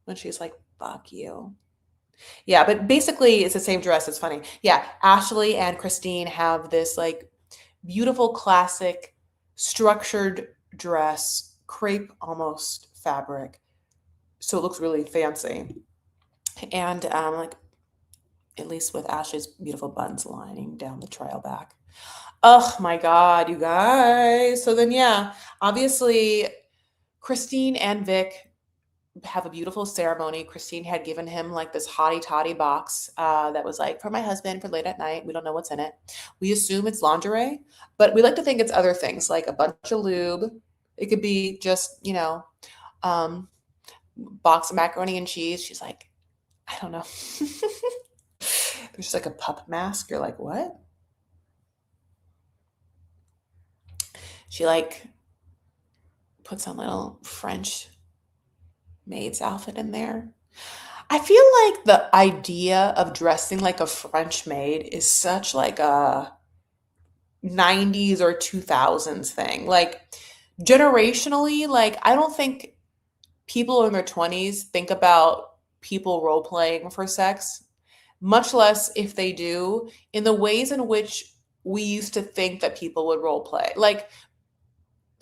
when she's like, fuck you. Yeah, but basically it's the same dress. It's funny. Yeah, Ashley and Christine have this like beautiful classic structured dress, crepe almost fabric. So it looks really fancy. And like at least with Ashley's beautiful buns lining down the trail back. Oh my God, you guys. So then yeah, obviously Christine and Vic have a beautiful ceremony. Christine had given him like this hottie toddy box that was like for my husband for late at night. We don't know what's in it. We assume it's lingerie, but we like to think it's other things like a bunch of lube. It could be just, box of macaroni and cheese. She's like, I don't know. There's just like a pup mask. You're like, what? She like puts on little French maid's outfit in there. I feel like the idea of dressing like a French maid is such like a 90s or 2000s thing. Like generationally, like I don't think people in their 20s think about people role playing for sex, much less if they do, in the ways in which we used to think that people would role play. Like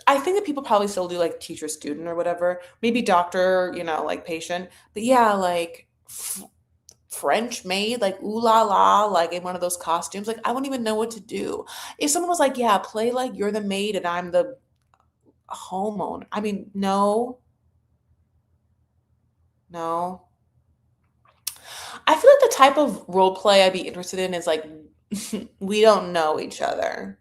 I think that people probably still do like teacher student or whatever, maybe doctor, like patient. But yeah, like f- French maid, like ooh la la, like in one of those costumes. Like I wouldn't even know what to do. If someone was like, yeah, play like you're the maid and I'm the homeowner. I mean, no, no. I feel like the type of role play I'd be interested in is like we don't know each other.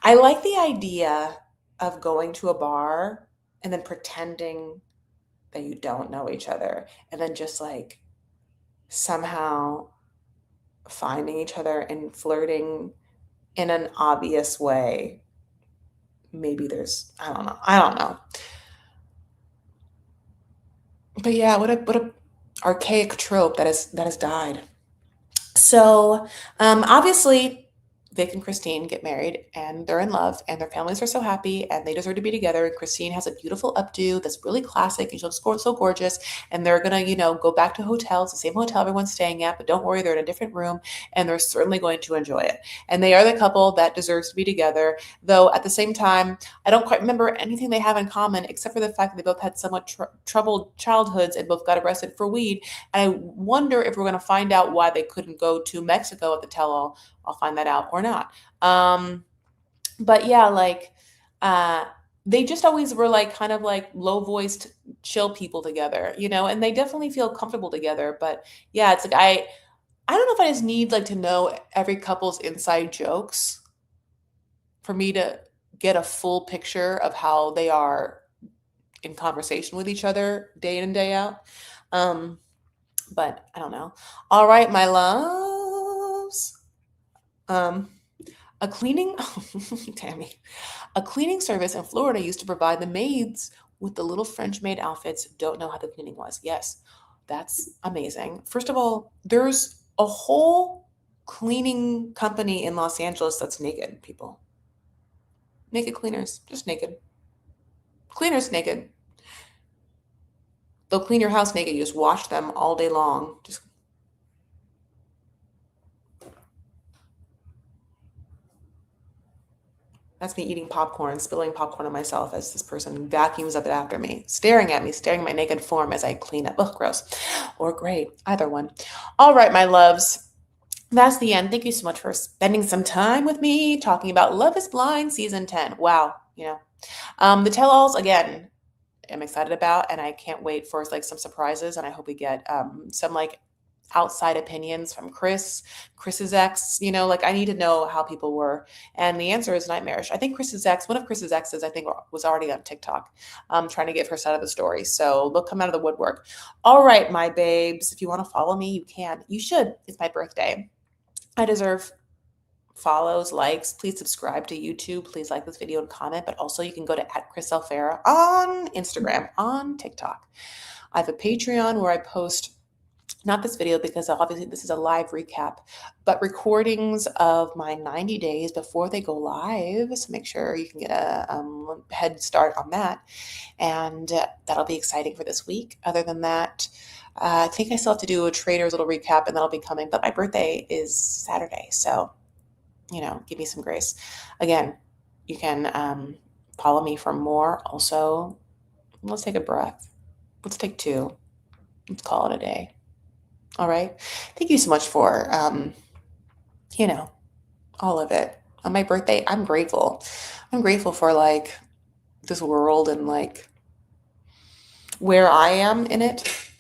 I like the idea of going to a bar and then pretending that you don't know each other and then just like somehow finding each other and flirting in an obvious way. Maybe there's, I don't know. I don't know. But yeah, what a archaic trope that has died. So, obviously, Vic and Christine get married and they're in love and their families are so happy and they deserve to be together. And Christine has a beautiful updo that's really classic and she's so gorgeous. And they're gonna, go back to hotels, the same hotel everyone's staying at, but don't worry, they're in a different room and they're certainly going to enjoy it. And they are the couple that deserves to be together. Though at the same time, I don't quite remember anything they have in common except for the fact that they both had somewhat troubled childhoods and both got arrested for weed. And I wonder if we're going to find out why they couldn't go to Mexico at the tell all. I'll find that out or not. But yeah, like, uh, they just always were like kind of like low voiced, chill people together, and they definitely feel comfortable together. But yeah, it's like I don't know if I just need like to know every couple's inside jokes for me to get a full picture of how they are in conversation with each other day in and day out. Um, but I don't know. All right, my loves. Um, a cleaning, Tammy, a cleaning service in Florida used to provide the maids with the little French maid outfits. Don't know how the cleaning was. Yes, that's amazing. First of all, there's a whole cleaning company in Los Angeles that's naked, people. Naked cleaners, just naked. Cleaners naked. They'll clean your house naked. You just wash them all day long. Just That's me eating popcorn, spilling popcorn on myself as this person vacuums up after me, staring at my naked form as I clean up. Ugh, gross. Or great. Either one. All right, my loves. That's the end. Thank you so much for spending some time with me talking about Love is Blind season 10. Wow. The tell alls, again, I'm excited about, and I can't wait for like some surprises. And I hope we get some like outside opinions from Chris's ex. Like I need to know how people were, and the answer is nightmarish. I think one of Chris's exes, I think was already on TikTok, trying to give her side of the story. So they'll come out of the woodwork. All right, my babes, if you want to follow me, you can. You should. It's my birthday. I deserve follows, likes. Please subscribe to YouTube. Please like this video and comment. But also, you can go to @ChrisElfera on Instagram, on TikTok. I have a Patreon where I post not this video because obviously this is a live recap, but recordings of my 90 days before they go live. So make sure you can get a head start on that. And that'll be exciting for this week. Other than that, I think I still have to do a Trader's little recap and that'll be coming. But my birthday is Saturday. So, give me some grace. Again, you can follow me for more. Also, let's take a breath. Let's take two. Let's call it a day. All right. Thank you so much for, all of it. On my birthday, I'm grateful. I'm grateful for like this world and like where I am in it,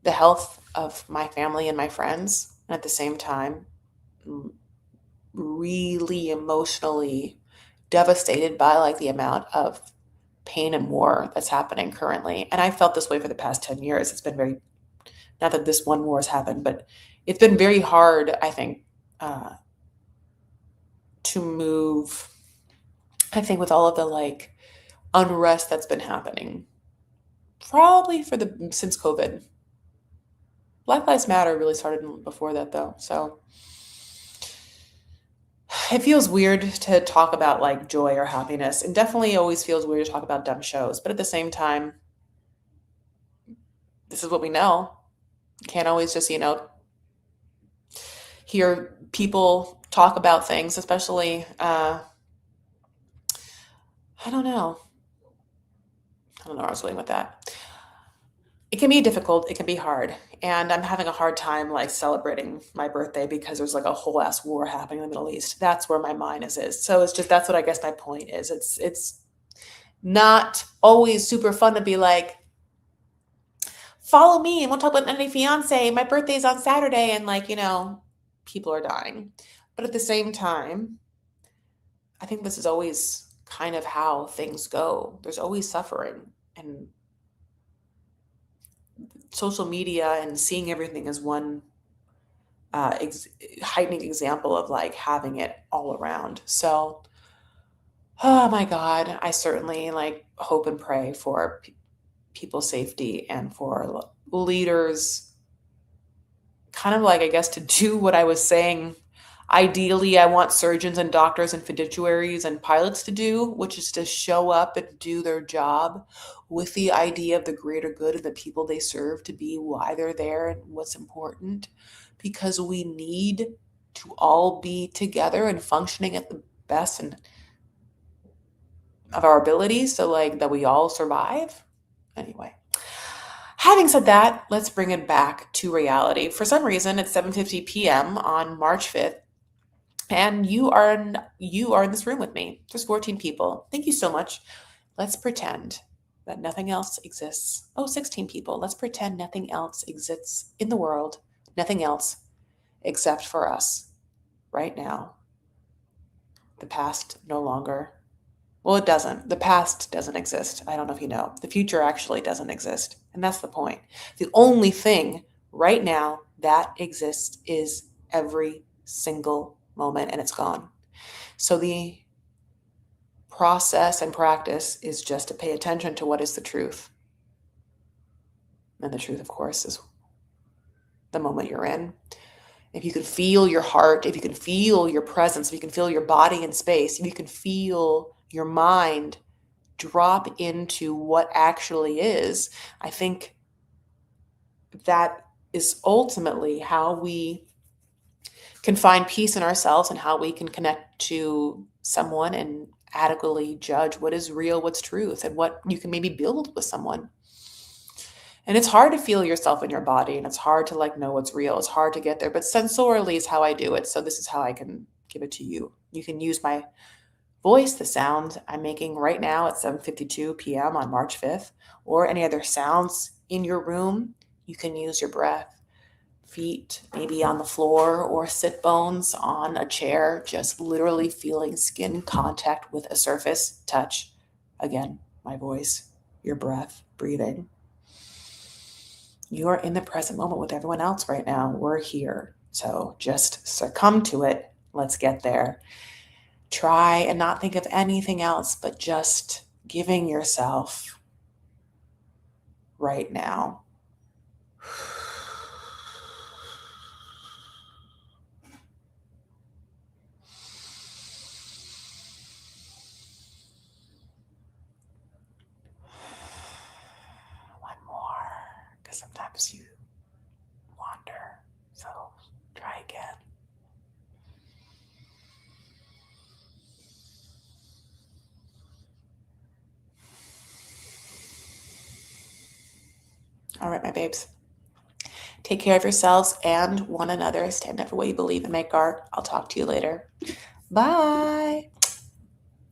the health of my family and my friends. And at the same time, really emotionally devastated by like the amount of pain and war that's happening currently. And I felt this way for the past 10 years. It's been very, not that this one war has happened, but it's been very hard, I think, to move, I think, with all of the like unrest that's been happening, probably since COVID. Black Lives Matter really started before that though. So it feels weird to talk about like joy or happiness, and definitely always feels weird to talk about dumb shows. But at the same time, this is what we know. You can't always just, hear people talk about things, especially, I don't know. I don't know where I was going with that. it can be difficult, it can be hard. And I'm having a hard time like celebrating my birthday because there's like a whole ass war happening in the Middle East. That's where my mind is. So it's just that's what I guess my point is. It's not always super fun to be like, follow me and we'll talk about any fiance. My birthday's on Saturday and like, people are dying. But at the same time, I think this is always kind of how things go. There's always suffering. And social media and seeing everything as one heightening example of like having it all around. So, oh my God, I certainly like hope and pray for people's safety and for leaders, kind of like, I guess, to do what I was saying. Ideally, I want surgeons and doctors and fiduciaries and pilots to do, which is to show up and do their job with the idea of the greater good of the people they serve to be why they're there and what's important. Because we need to all be together and functioning at the best and of our abilities so like that we all survive. Anyway. Having said that, let's bring it back to reality. For some reason, it's 7:50 p.m. on March 5th, and you are in this room with me. There's 14 people. Thank you so much. Let's pretend that nothing else exists. Oh, 16 people. Let's pretend nothing else exists in the world, nothing else except for us right now. The past no longer. Well, it doesn't. The past doesn't exist. I don't know if you know. The future actually doesn't exist. And that's the point. The only thing right now that exists is every single moment, and it's gone. So the process and practice is just to pay attention to what is the truth. And the truth, of course, is the moment you're in. If you can feel your heart, if you can feel your presence, if you can feel your body in space, if you can feel your mind drop into what actually is, I think that is ultimately how we can find peace in ourselves and how we can connect to someone and adequately judge what is real, what's truth, and what you can maybe build with someone. And it's hard to feel yourself in your body, and it's hard to like know what's real. It's hard to get there, but sensorially is how I do it. So this is how I can give it to you. You can use my voice, the sound I'm making right now at 7:52 p.m. on March 5th, or any other sounds in your room. You can use your breath, feet maybe on the floor or sit bones on a chair, just literally feeling skin contact with a surface, touch. Again, my voice, your breath, breathing. You are in the present moment with everyone else right now. We're here. So just succumb to it. Let's get there. Try and not think of anything else but just giving yourself right now. One more, because sometimes you wander. So try again. All right, my babes. Take care of yourselves and one another. Stand up for what you believe and make art. I'll talk to you later. Bye.